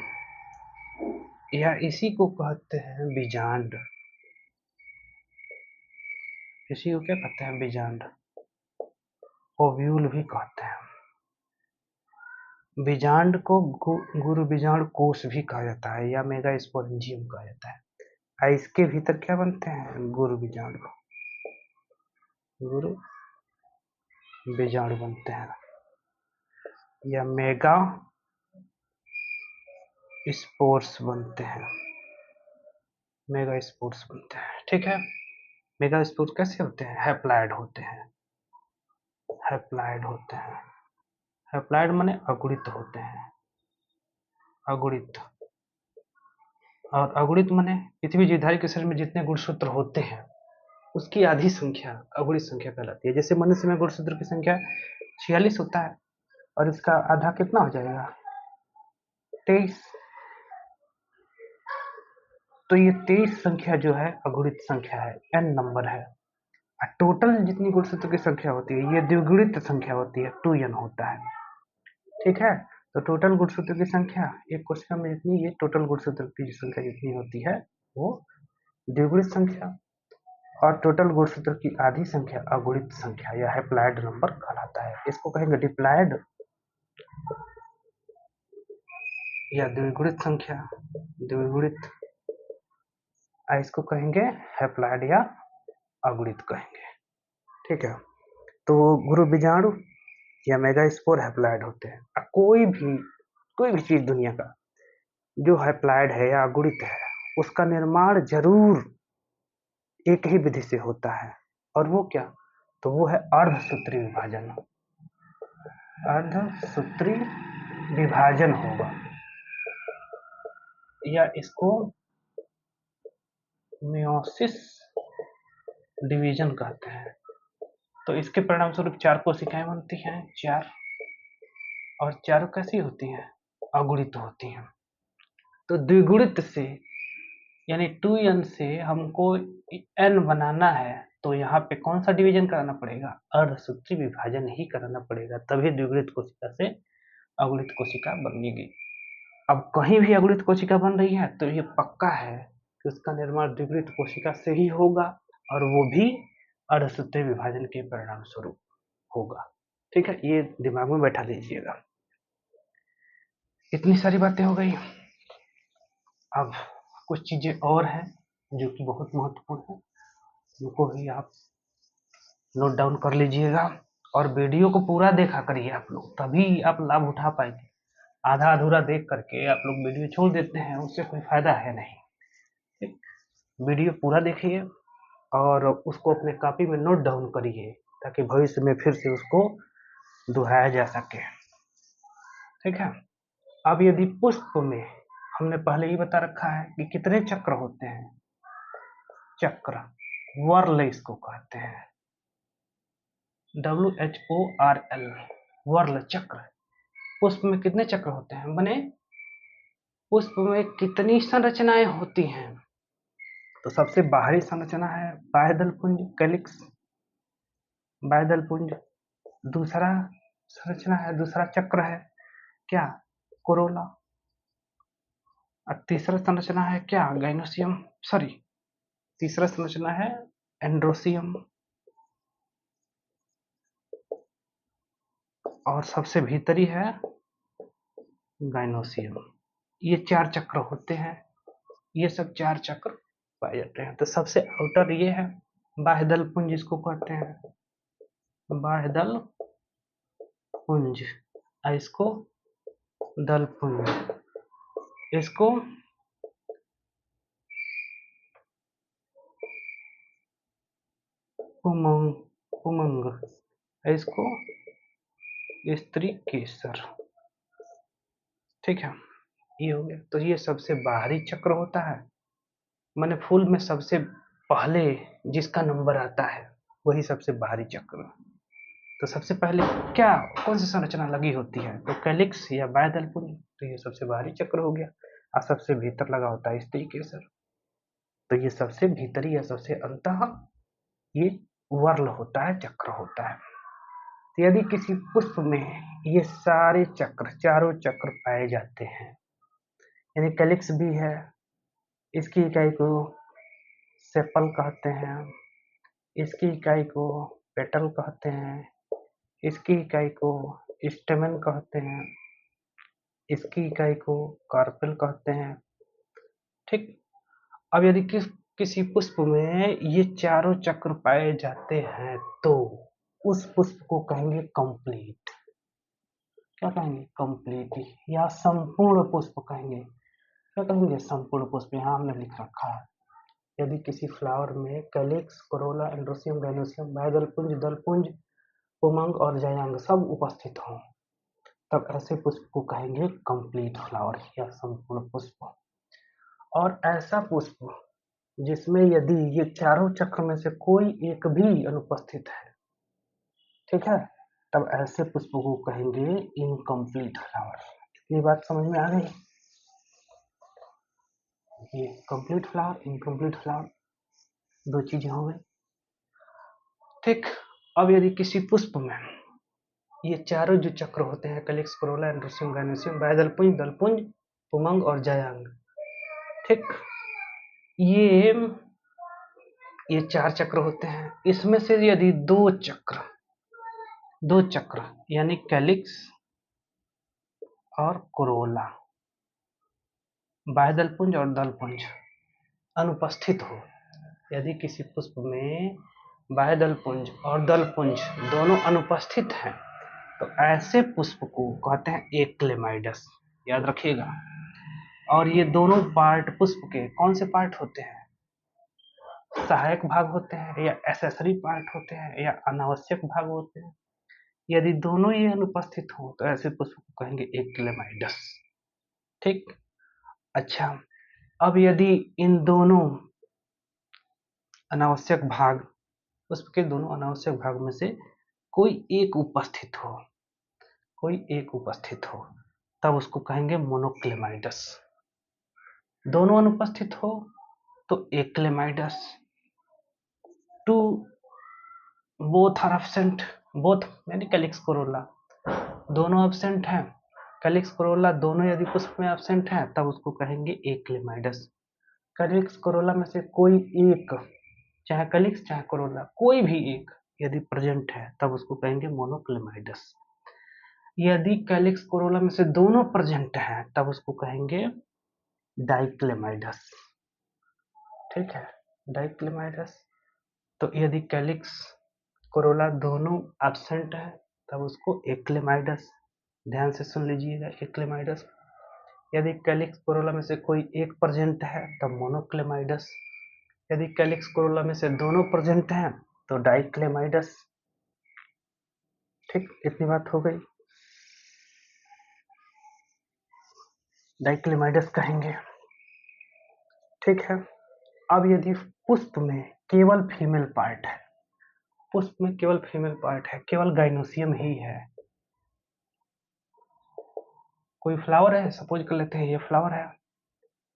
या इसी को कहते हैं बीजांड। इसी को क्या कहते हैं? बीजांड, ओव्यूल भी कहते हैं। बीजांड को गुरु बीजांड कोष भी कहा जाता है या मेगास्पोरेंजियम कहा जाता है। इसके भीतर क्या बनते हैं? गुरु बीजांड बनते हैं या मेगा स्पोर्स बनते हैं। मेगा स्पोर्स बनते हैं, ठीक है। मेगा स्पोर्स कैसे होते हैं? हैप्लॉइड होते हैं। हैप्लॉइड होते हैं। हैप्लॉइड माने अगुणित होते हैं। अगुणित। और अगुणित माने पृथ्वी जीवधारी के शरीर में जितने गुणसूत्र होते हैं उसकी आधी संख्या अगुणित संख्या कहलाती है। जैसे मनुष्य में गुणसूत्र की संख्या 46 होता है और इसका आधा कितना हो जाएगा? 23। तो ये 23 संख्या जो है अगुणित संख्या है, n नंबर है। टोटल जितनी गुणसूत्र की संख्या होती है ये द्विगुणित संख्या होती है, 2n होता है, ठीक है। तो टोटल गुणसूत्र की संख्या एक कोशिका में जितनी, ये टोटल गुणसूत्र की संख्या जितनी होती है वो द्विगुणित संख्या, और टोटल गुणसूत्र की आधी संख्या अगुणित संख्या या हैप्लॉइड नंबर कहलाता है। इसको कहेंगे डिप्लॉइड या द्विगुणित संख्या, द्विगुणित। इसको कहेंगे हैप्लॉइड या अगुणित कहेंगे, ठीक है। तो गुरु बीजाणु या मेगास्पोर हैप्लॉइड होते हैं। कोई भी चीज दुनिया का जो हैप्लॉइड है या अगुणित है उसका निर्माण जरूर एक ही विधि से होता है, और वो क्या? तो वो है अर्धसूत्री विभाजन। अर्धसूत्री विभाजन होगा या इसको मियोसिस डिवीजन कहते हैं। तो इसके परिणाम स्वरूप 4 कोशिकाएं बनती हैं, 4, और चारों कैसी होती हैं? अगुणित होती हैं। तो द्विगुणित से यानी 2n से हमको n बनाना है तो यहाँ पे कौन सा डिवीजन कराना पड़ेगा? अर्धसूत्री विभाजन ही कराना पड़ेगा, तभी द्विगुणित कोशिका से अगुणित कोशिका बनेगी। अब कहीं भी अगुणित कोशिका बन रही है तो ये पक्का है कि उसका निर्माण द्विगुणित कोशिका से ही होगा, और वो भी अर्धसूत्री विभाजन के परिणाम स्वरूप होगा, ठीक है। ये दिमाग में बैठा लीजिएगा। इतनी सारी बातें हो गई। अब कुछ चीजें और हैं जो कि बहुत महत्वपूर्ण है, उनको भी आप नोट डाउन कर लीजिएगा, और वीडियो को पूरा देखा करिए आप लोग, तभी आप लाभ उठा पाएंगे। आधा अधूरा देख करके आप लोग वीडियो छोड़ देते हैं, उससे कोई फायदा है नहीं, ठीक। वीडियो पूरा देखिए और उसको अपने कॉपी में नोट डाउन करिए ताकि भविष्य में फिर से उसको दोहराया जा सके, ठीक है। अब यदि पुष्प में हमने पहले ही बता रखा है कि कितने चक्र होते हैं, चक्र, वर्ल इसको कहते हैं, WHORL, वर्ल चक्र। पुष्प में कितने चक्र होते हैं? बने पुष्प में कितनी संरचनाएं होती हैं? तो सबसे बाहरी संरचना है बाह्यदल पुंज, कैलिक्स, बाह्यदल पुंज। दूसरा संरचना है, दूसरा चक्र है क्या? कोरोला। और तीसरा संरचना है क्या? गाइनोसियम, सॉरी, तीसरा संरचना है एंड्रोसियम, और सबसे भीतरी है गाइनोसियम। ये 4 चक्र होते हैं, ये सब 4 चक्र पाए जाते हैं। तो सबसे आउटर ये है बाह्यदल पुंज, इसको कहते हैं बाह्यदल पुंज, इसको दल पुंज, इसको उमंग, उमंग, इसको स्त्री केसर, ठीक है। ये हो गया। तो ये सबसे बाहरी चक्र होता है, माने फूल में सबसे पहले जिसका नंबर आता है वही सबसे बाहरी चक्र। तो सबसे पहले क्या, कौन सी संरचना लगी होती है? तो कैलिक्स या बाह्यदल पुंज, तो ये सबसे बाहरी चक्र हो गया। और सबसे भीतर लगा होता है स्त्री केसर, तो ये सबसे भीतरी या सबसे अंतः ये वर्ल होता है, चक्र होता है। तो यदि किसी पुष्प में ये सारे चक्र, चारों चक्र पाए जाते हैं, यानी कैलिक्स भी है, इसकी इकाई को सेपल कहते हैं, इसकी इकाई को पेटल कहते हैं, इसकी इकाई को स्टेमन कहते हैं, इसकी इकाई को कार्पेल कहते हैं। ठीक। अब यदि किसी पुष्प में ये चारों चक्र पाए जाते हैं तो उस पुष्प को कहेंगे कंप्लीट। क्या कहेंगे? कंप्लीट या संपूर्ण पुष्प कहेंगे। क्या कहेंगे? संपूर्ण पुष्प। यहाँ हमने लिख रखा है, यदि किसी फ्लावर में कैलिक्स, कोरोला, एंड्रोसियम, गाइनोसियम, बाह्यदलपुंज, दलपुंज, पुमंग और जायांग सब उपस्थित हों, तब ऐसे पुष्प को कहेंगे कंप्लीट फ्लावर या संपूर्ण पुष्प। और ऐसा पुष्प जिसमें यदि ये चारों चक्र में से कोई एक भी अनुपस्थित है, ठीक है, तब ऐसे पुष्प को कहेंगे इनकम्प्लीट फ्लावर। इतनी बात समझ में आ गई? ये कंप्लीट फ्लावर, इनकम्प्लीट फ्लावर दो चीजें हो गई। ठीक। अब यदि किसी पुष्प में ये चारों जो चक्र होते हैं, कैलिक्स, कोरोला, एंड्रोसियम, गाइनोसियम, बाह्यदलपुंज, दलपुंज, पुमंग और जायांग, ठीक, ये चार चक्र होते हैं। इसमें से यदि दो चक्र यानी कैलिक्स और कोरोला, बाह्यदलपुंज और दलपुंज अनुपस्थित हो, यदि किसी पुष्प में बाह्यदलपुंज और दलपुंज दोनों अनुपस्थित हैं, तो ऐसे पुष्प को कहते हैं एक्लेमाइडस। याद रखिएगा। और ये दोनों पार्ट पुष्प के कौन से पार्ट होते हैं? सहायक भाग होते हैं या एसेसरी पार्ट होते हैं या अनावश्यक भाग होते हैं। यदि दोनों ये अनुपस्थित हो तो ऐसे पुष्प को कहेंगे एक्लेमाइडस। ठीक। अच्छा, अब यदि इन दोनों अनावश्यक भाग, पुष्प के दोनों अनावश्यक भाग में से कोई एक उपस्थित हो, तब उसको कहेंगे मोनोक्लेमाइडस। दोनों अनुपस्थित हो तो achlamydeous. Two both are absent, both यानी कैलिक्स, कोरोला दोनों एब्सेंट हैं, कैलिक्स, कोरोला दोनों यदि पुष्प में एब्सेंट हैं, तब उसको कहेंगे एक्लेमाइडस। कैलिक्स, कोरोला में से कोई एक, चाहे कैलिक्स चाहे कोरोला, कोई भी एक यदि प्रेजेंट है, तब उसको कहेंगे मोनोक्लेमाइडस। यदि कैलिक्स, कोरोला में से दोनों प्रेजेंट हैं, तब उसको कहेंगे डाइक्लेमाइडस। ठीक है, डाइक्लेमाइडस। तो यदि कैलिक्स, कोरोला दोनों एब्सेंट है, तब उसको एक्लेमाइडस। ध्यान से सुन लीजिएगा, एक्लेमाइडस। यदि कैलिक्स, कोरोला में से कोई एक प्रेजेंट है, तब मोनोक्लेमाइडस। यदि कैलिक्स, कोरोला में से दोनों प्रेजेंट हैं, तो डाइक्लेमाइडस। ठीक, इतनी बात हो गई। डाइक्लेमाइडस कहेंगे। ठीक है। अब यदि पुष्प में केवल फीमेल पार्ट है, पुष्प में केवल फीमेल पार्ट है, केवल गाइनोसियम ही है, कोई फ्लावर है, सपोज कर लेते हैं ये फ्लावर है,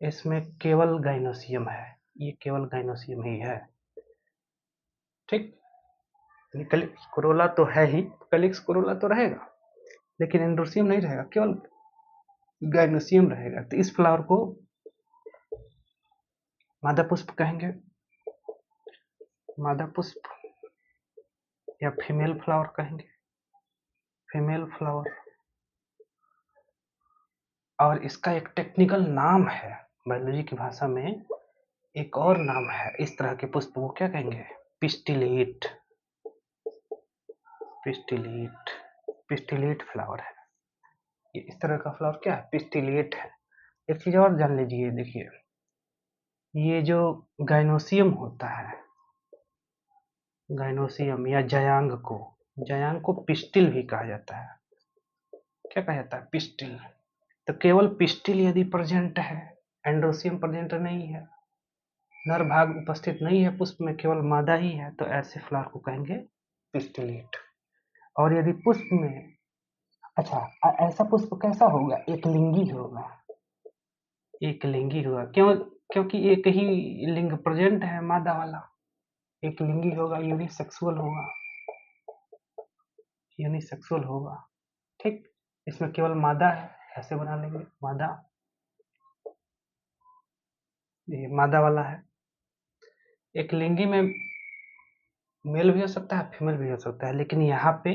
इसमें केवल गाइनोसियम है, ये केवल गाइनोसियम ही है। ठीक। कैलिक्स, कोरोला तो है ही, कैलिक्स, कोरोला तो रहेगा, लेकिन एंड्रोसियम नहीं रहेगा, केवल गाइनोसियम रहेगा। तो इस फ्लावर को मादा पुष्प कहेंगे, मादा पुष्प या फीमेल फ्लावर कहेंगे, फीमेल फ्लावर। और इसका एक टेक्निकल नाम है, बायोलॉजी की भाषा में एक और नाम है इस तरह के पुष्प को, क्या कहेंगे? पिस्टिलेट। पिस्टिलेट, पिस्टिलेट फ्लावर है ये। इस तरह का फ्लावर क्या है? पिस्टिलेट है। एक चीज और जान लीजिए, देखिए ये जो गाइनोसियम होता है, गाइनोसियम या जयांग को पिस्टिल भी कहा जाता है। क्या कहा जाता है? पिस्टिल। तो केवल पिस्टिल यदि प्रेजेंट है, एंड्रोसियम प्रेजेंट नहीं है, नर भाग उपस्थित नहीं है पुष्प में, केवल मादा ही है, तो ऐसे फ्लावर को कहेंगे पिस्टिलेट। और यदि पुष्प में, अच्छा ऐसा पुष्प कैसा होगा? एक लिंगी होगा, एक लिंगी होगा। क्यों? क्योंकि एक ही लिंग प्रेजेंट है, मादा वाला। एक लिंगी होगा, यूनिसेक्सुअल होगा, यूनिसेक्सुअल होगा। ठीक। इसमें केवल मादा है, ऐसे बना लेंगे मादा, ये मादा वाला है। एक लिंगी में मेल भी हो सकता है, फीमेल भी हो सकता है, लेकिन यहाँ पे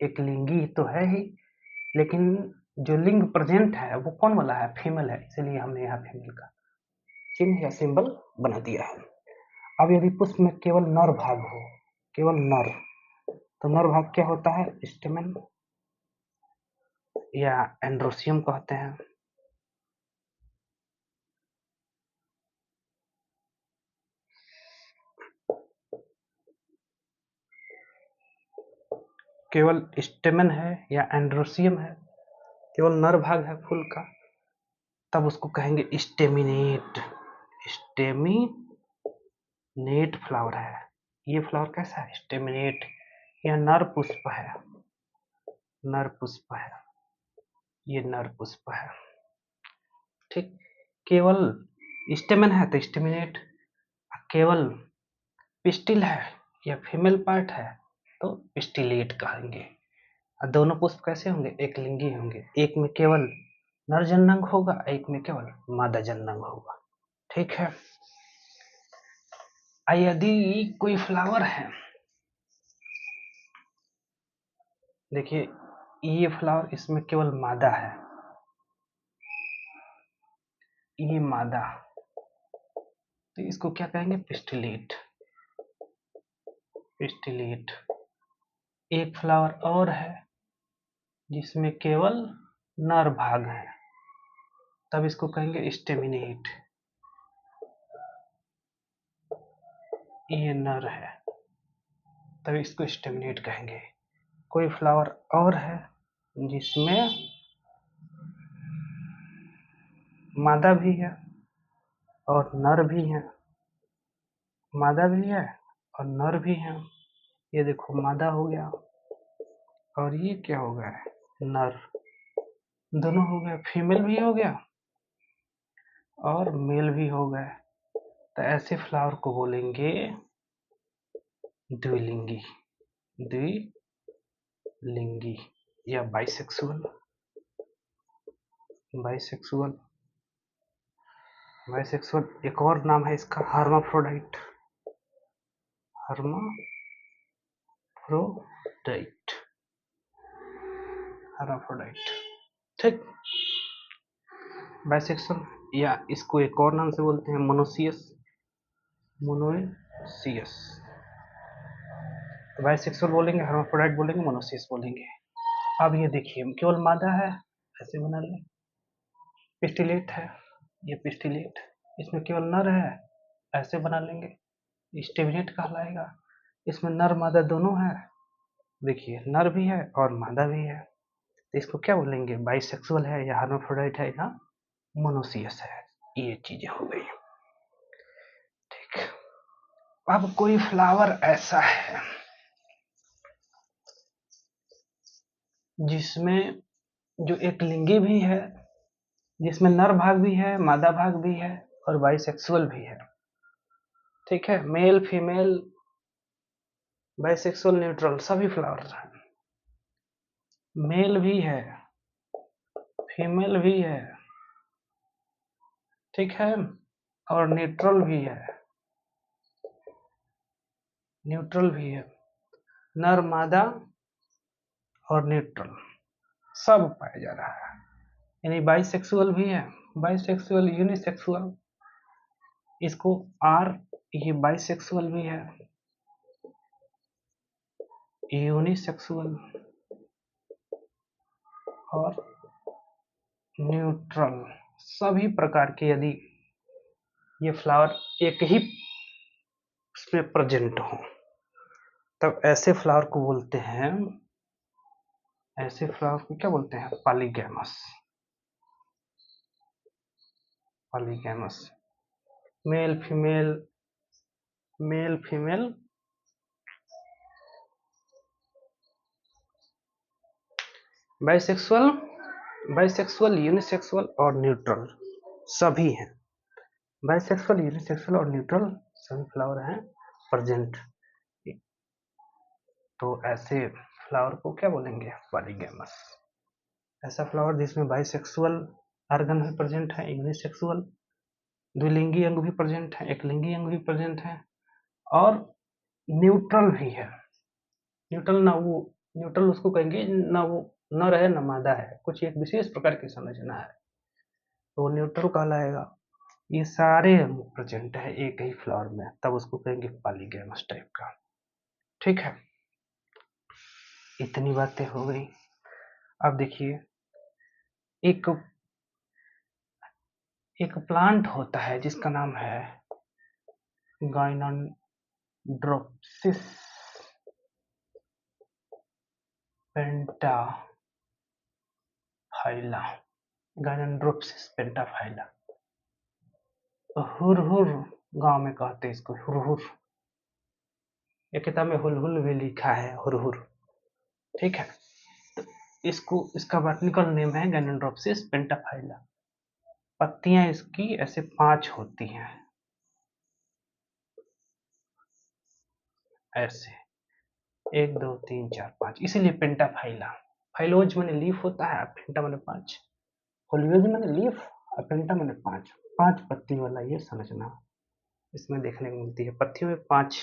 एक लिंगी तो है ही, लेकिन जो लिंग प्रेजेंट है वो कौन वाला है, फीमेल है, इसलिए हमने यहाँ फीमेल का चिन्ह या सिंबल बना दिया है। अब यदि पुष्प में केवल नर भाग हो, केवल नर, तो नर भाग क्या होता है, स्टेमन या एंड्रोसियम कहते हैं। केवल स्टेमन है या एंड्रोसियम है, केवल नर भाग है फूल का, तब उसको कहेंगे स्टेमिनेट। स्टेमिनेट फ्लावर है। ये फ्लावर कैसा है, स्टेमिनेट या नर पुष्प है, नर पुष्प है, ये नर पुष्प है। ठीक, केवल स्टेमन है तो स्टेमिनेट, केवल पिस्टिल है या फीमेल पार्ट है तो पिस्टिलेट कहेंगे। और दोनों पुष्प कैसे होंगे, एक लिंगी होंगे, एक में केवल नर जननांग होगा, एक में केवल मादा जननांग होगा। ठीक है। यदि कोई फ्लावर है, देखिए ये फ्लावर, इसमें केवल मादा है, ये मादा, तो इसको क्या कहेंगे, पिस्टिलेट। पिस्टिलेट। एक फ्लावर और है जिसमें केवल नर भाग है, तब इसको कहेंगे स्टेमिनेट। ये नर है, तब इसको स्टेमिनेट कहेंगे। कोई फ्लावर और है जिसमें मादा भी है और नर भी है, मादा भी है और नर भी है। ये देखो मादा हो गया और ये क्या हो गया, नर, दोनों हो गए, फीमेल भी हो गया और मेल भी हो गए। तो ऐसे फ्लावर को बोलेंगे द्विलिंगी, द्विलिंगी या बाइसेक्सुअल। बाइसेक्सुअल, बाइसेक्सुअल एक और नाम है इसका, हर्माफ्रोडाइट। Hermaphrodite, hermaphrodite. ठीक, बाइसेक्सुअल, या इसको एक और नाम से बोलते हैं मोनोसियस। मोनोसियस, तो बाइसेक्सुअल बोलेंगे, हर्माफ्रोडाइट बोलेंगे, मोनोसियस बोलेंगे। अब ये देखिए केवल मादा है, ऐसे बना लें, पिस्टिलेट है, ये पिस्टिलेट, इसमें केवल नर है, ऐसे बना लेंगे, स्टेमिनेट कहलाएगा। इसमें नर मादा दोनों है, देखिए नर भी है और मादा भी है, तो इसको क्या बोलेंगे, बाइसेक्सुअल है या हर्माफ्रोडाइट है या मोनोसियस है। ये चीजें हो गई। ठीक, अब कोई फ्लावर ऐसा है जिसमें जो एक लिंगी भी है, जिसमें नर भाग भी है, मादा भाग भी है और बाइसेक्सुअल भी है। ठीक है, मेल फीमेल बाइसेक्सुअल न्यूट्रल सभी फ्लावर्स हैं, मेल भी है, फीमेल भी है, ठीक है, और न्यूट्रल भी है, न्यूट्रल भी है, नर मादा और न्यूट्रल सब पाया जा रहा है। यानी बाइसेक्सुअल भी है, बाइसेक्सुअल यूनिसेक्सुअल, इसको आर, ये बाइसेक्सुअल भी है, यूनिसेक्सुअल और न्यूट्रल, सभी प्रकार के यदि ये फ्लावर एक ही उसमें प्रेजेंट हो, तब ऐसे फ्लावर को बोलते हैं, ऐसे फ्लावर को क्या बोलते हैं, polygamous. Polygamous, male female, male female, bisexual, bisexual unisexual और न्यूट्रल सभी हैं। बाइसेक्सुअल यूनिसेक्सुअल और न्यूट्रल सभी फ्लावर हैं प्रेजेंट। तो ऐसे फ्लावर को क्या बोलेंगे, पॉलीगैमस। ऐसा फ्लावर जिसमें बाइसेक्सुअल ऑर्गन भी प्रेजेंट है, यूनिसेक्सुअल द्विलिंगी अंग भी प्रेजेंट है, एक लिंगी अंग भी प्रेजेंट है और न्यूट्रल भी है। न्यूट्रल ना वो न्यूट्रल उसको कहेंगे ना, वो न रहे न मादा है, कुछ एक विशेष प्रकार की संरचना है, तो वो न्यूट्रल कहलाएगा। ये सारे प्रेजेंट है एक ही फ्लावर में, तब उसको कहेंगे पॉलीगैमस टाइप का। ठीक है, इतनी बातें हो गई। अब देखिए, एक एक प्लांट होता है जिसका नाम है गाइनोड्रोप्सिस पेंटाफाइला। गाइनोड्रोप्सिस पेंटाफाइला, हुरहुर गांव में कहते हैं इसको हुरहुर। एक किताब में हुलहुल भी लिखा है हुरहुर। ठीक है, तो इसको, इसका बॉटनिकल नेम है गाइनोड्रोप्सिस पेंटाफाइला। पत्तियां इसकी ऐसे 5 होती हैं, ऐसे 1 2 3 4 5, इसीलिए पेंटाफाइला। फाइलोज माने लीफ होता है, पेंटा माने 5, फोलियोज माने लीफ, और पेंटा माने 5। 5 पत्ती वाला ये संरचना इसमें देखने को मिलती है। पत्तियों में 5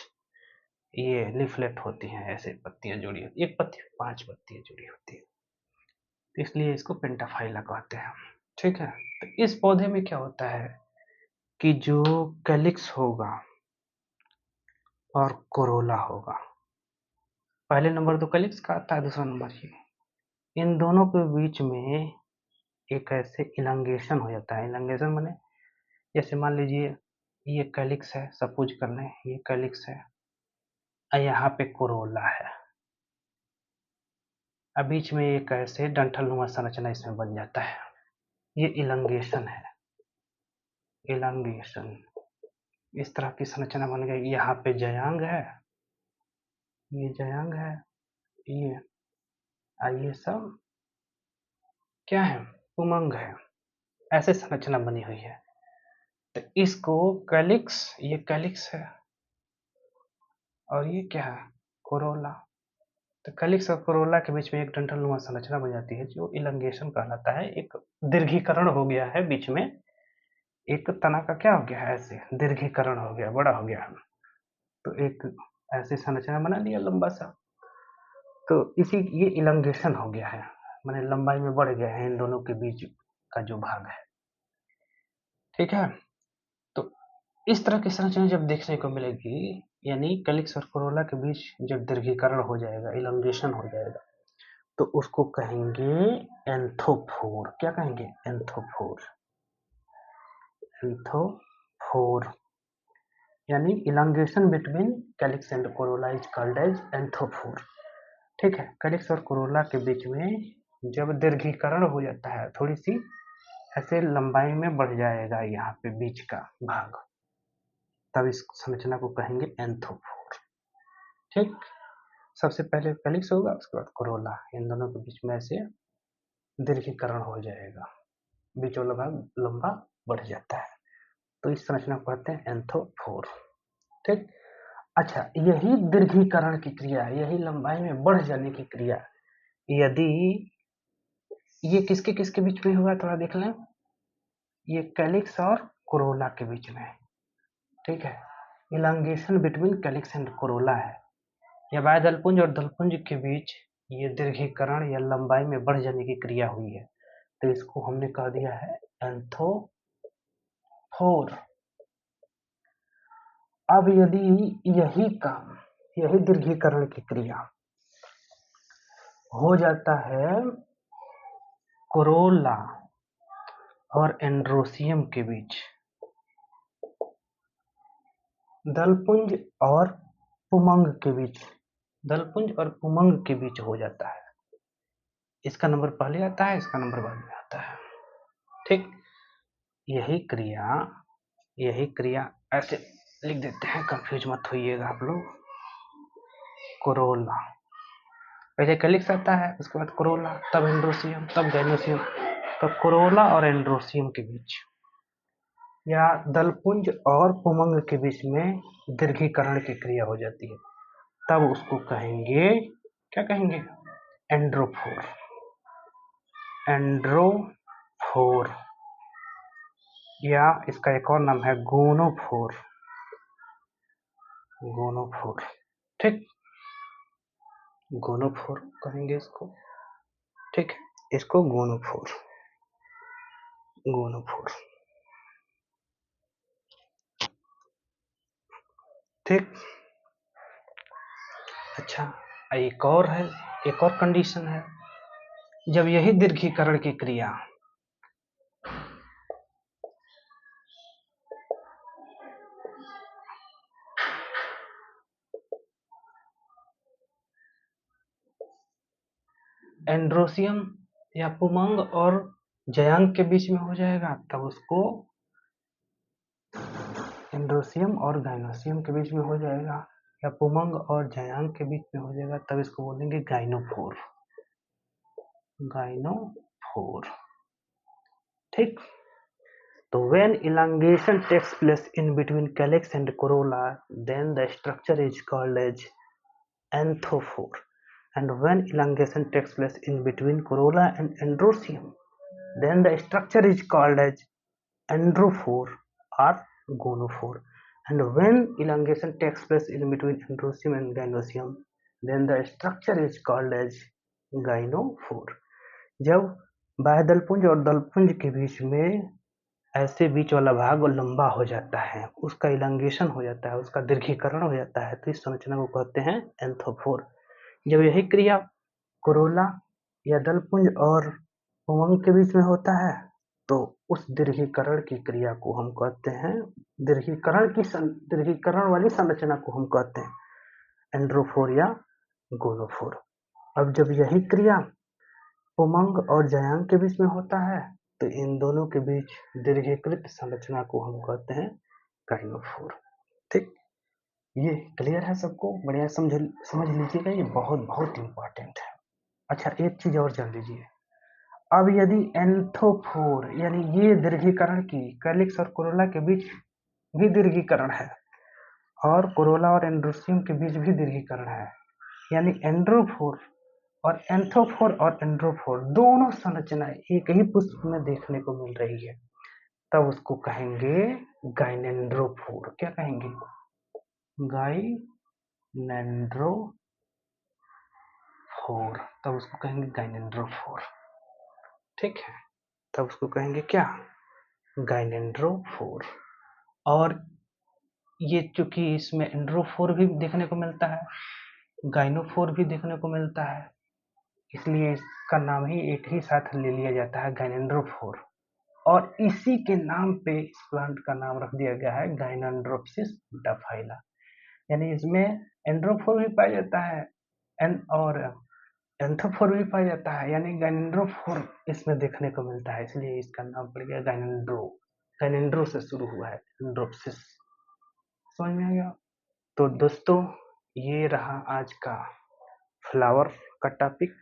ये लीफलेट होती हैं, ऐसे पत्तियां जुड़ी होती है, एक पत्ती में 5 पत्तियां जुड़ी होती है, तो इसलिए इसको पेंटाफाइला कहते हैं। ठीक है, तो इस पौधे में क्या होता है कि जो कैलिक्स होगा और कोरोला होगा, पहले नंबर तो कैलिक्स का आता है, दूसरा नंबर ये, इन दोनों के बीच में एक ऐसे इलांगेशन हो जाता है। इलांगेशन माने जैसे मान लीजिए ये कैलिक्स है, सपोज कर लें ये कैलिक्स है और यहाँ पे कोरोला है, अब बीच में एक ऐसे डंठलनुमा संरचना इसमें बन जाता है, ये इलांगेशन है। इलांगेशन, इस तरह की संरचना बन गई। यहाँ पे जयांग है, ये जयांग है, ये ये सब क्या है, उमंग है, ऐसे संरचना बनी हुई है। तो इसको कैलिक्स, ये कैलिक्स है और ये क्या है, कोरोला। तो कैलिक्स और कोरोला के बीच में एक डंठलनुमा संरचना बन जाती है जो इलंगेशन कहलाता है। एक दीर्घीकरण हो गया है बीच में, एक तना का क्या हो गया है, ऐसे दीर्घीकरण हो गया, बड़ा हो गया है, तो एक ऐसी संरचना बना लिया लंबा सा, तो इसी ये इलंगेशन हो गया है, माने लंबाई में बढ़ गया है इन दोनों के बीच का जो भाग है। ठीक है, तो इस तरह की संरचना जब देखने को मिलेगी, यानी कैलिक्स और कोरोला के बीच जब दीर्घीकरण हो जाएगा, इलंगेशन हो जाएगा, तो उसको कहेंगे एंथोफोर। क्या कहेंगे, एंथोफोर। एंथोफोर यानी elongation between calyx and corolla is called as anthophore. ठीक है, कैलिक्स और कोरोला के बीच में जब दीर्घीकरण हो जाता है, थोड़ी सी ऐसे लंबाई में बढ़ जाएगा यहाँ पे बीच का भाग, तब इस संरचना को कहेंगे एंथोफोर। ठीक, सबसे पहले कैलिक्स होगा, उसके बाद कोरोला, इन दोनों के बीच में ऐसे दीर्घीकरण हो जाएगा, बीच वाला भाग लंबा बढ़ जाता है, तो इस संरचना को कहते हैं एंथोफोर। ठीक, अच्छा, यही दीर्घीकरण की क्रिया, यही लंबाई में बढ़ जाने की क्रिया, यदि ये किसके किसके बीच में हुआ, थोड़ा देख लें, ये कैलिक्स और कोरोला के बीच में। ठीक है, elongation between calyx and Corolla है, या बाह्यदलपुंज और दलपुंज के बीच ये दीर्घीकरण या लंबाई में बढ़ जाने की क्रिया हुई है, तो इसको हमने कह दिया है एंथोफोर। अब यदि यही काम, यही दीर्घीकरण की क्रिया हो जाता है कोरोला और एंड्रोसियम के बीच, दलपुंज और पुमंग के बीच, दलपुंज और पुमंग के बीच हो जाता है, इसका नंबर पहले आता है, इसका नंबर बाद में आता है। ठीक, यही क्रिया, यही क्रिया ऐसे लिख देते हैं, कंफ्यूज मत होइएगा आप लोग। कोरोला, पहले कैलिक्स आता है, उसके बाद कोरोला, तब एंड्रोसियम, तब गाइनोसियम, तो कोरोला और एंड्रोसियम के बीच या दलपुंज और पुमंग के बीच में दीर्घीकरण की क्रिया हो जाती है, तब उसको कहेंगे, क्या कहेंगे, एंड्रोफोर। एंड्रोफोर, या इसका एक और नाम है गोनोफोर। गोनोफोर। ठीक, गोनोफोर कहेंगे इसको। ठीक है, इसको गोनोफोर, गोनोफोर। ठीक। अच्छा, एक और है, एक और कंडीशन है, जब यही दीर्घीकरण की क्रिया एंड्रोसियम या पुमंग और जयांग के बीच में हो जाएगा, तब उसको एंड्रोसियम और गाइनोसियम के बीच में हो जाएगा, या पुमंग और जयांग के बीच में हो जाएगा, तब इसको बोलेंगे गाइनोफोर, गाइनोफोर। ठीक। तो when elongation takes place in between calyx and corolla, then the structure is called as anthophore. And when elongation takes place in between corolla and androcium, then the structure is called as androphore or gonophore. And when elongation takes place in between androcium and gynocium, then the structure is called as gynophore. जब बाह्यदलपुंज और दलपुंज के बीच में ऐसे बीच वाला भाग लंबा हो जाता है, उसका इलांगेशन हो जाता है, उसका दीर्घीकरण हो जाता है, तो इस संरचना को कहते हैं एंथोफोर। जब यही क्रिया कोरोला या दलपुंज और पुंज के बीच में होता है, तो उस दीर्घीकरण की क्रिया को हम कहते हैं, दीर्घीकरण वाली संरचना को हम कहते हैं एंड्रोफोर या गोनोफोर। अब जब यही क्रिया पुमंग और जयांग के बीच में होता है, तो इन दोनों के बीच दीर्घीकृत संरचना को हम कहते हैं गाइनोफोर। ठीक, ये क्लियर है सबको? बढ़िया समझ लीजिएगा, ये बहुत बहुत इंपॉर्टेंट है। अच्छा, एक चीज और जान लीजिए, अब यदि एंथोफोर यानी ये दीर्घीकरण की कैलिक्स और कोरोला के बीच भी दीर्घीकरण है, और कोरोला और एंड्रोसियम के बीच भी दीर्घीकरण है, यानी एंड्रोफोर और एंड्रोफोर दोनों संरचनाएं एक ही पुष्प में देखने को मिल रही है, तब उसको कहेंगे गाइनेंड्रोफोर। क्या कहेंगे? गाइनेंड्रोफोर, तब उसको कहेंगे गाइनेंड्रोफोर। ठीक है, तब उसको कहेंगे क्या? गाइनेंड्रोफोर। और ये चूंकि इसमें एंड्रोफोर भी देखने को मिलता है, गाइनोफोर भी देखने को मिलता है, इसलिए इसका नाम ही एक ही साथ ले लिया जाता है गाइनेंड्रोफोर, और इसी के नाम पे इस प्लांट का नाम रख दिया गया है गाइनेंड्रोप्सिस डाफाइला। यानी इसमें एंड्रोफोर भी पाया जाता है और एंथोफोर भी पाया जाता है, यानी गाइनेंड्रोफोर इसमें देखने को मिलता है, इसलिए इसका नाम पड़ गया गाइनेंड्रो। गाइनेंड्रो से शुरू हुआ है, एंड्रोप्सिस। समझ में आ गया? तो दोस्तों, ये रहा आज का फ्लावर का टॉपिक।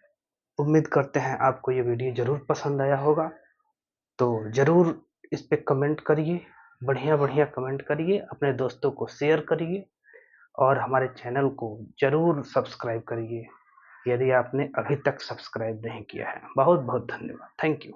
उम्मीद करते हैं आपको ये वीडियो जरूर पसंद आया होगा, तो जरूर इस पे कमेंट करिए, बढ़िया बढ़िया कमेंट करिए, अपने दोस्तों को शेयर करिए, और हमारे चैनल को जरूर सब्सक्राइब करिए यदि आपने अभी तक सब्सक्राइब नहीं किया है। बहुत बहुत धन्यवाद। Thank you.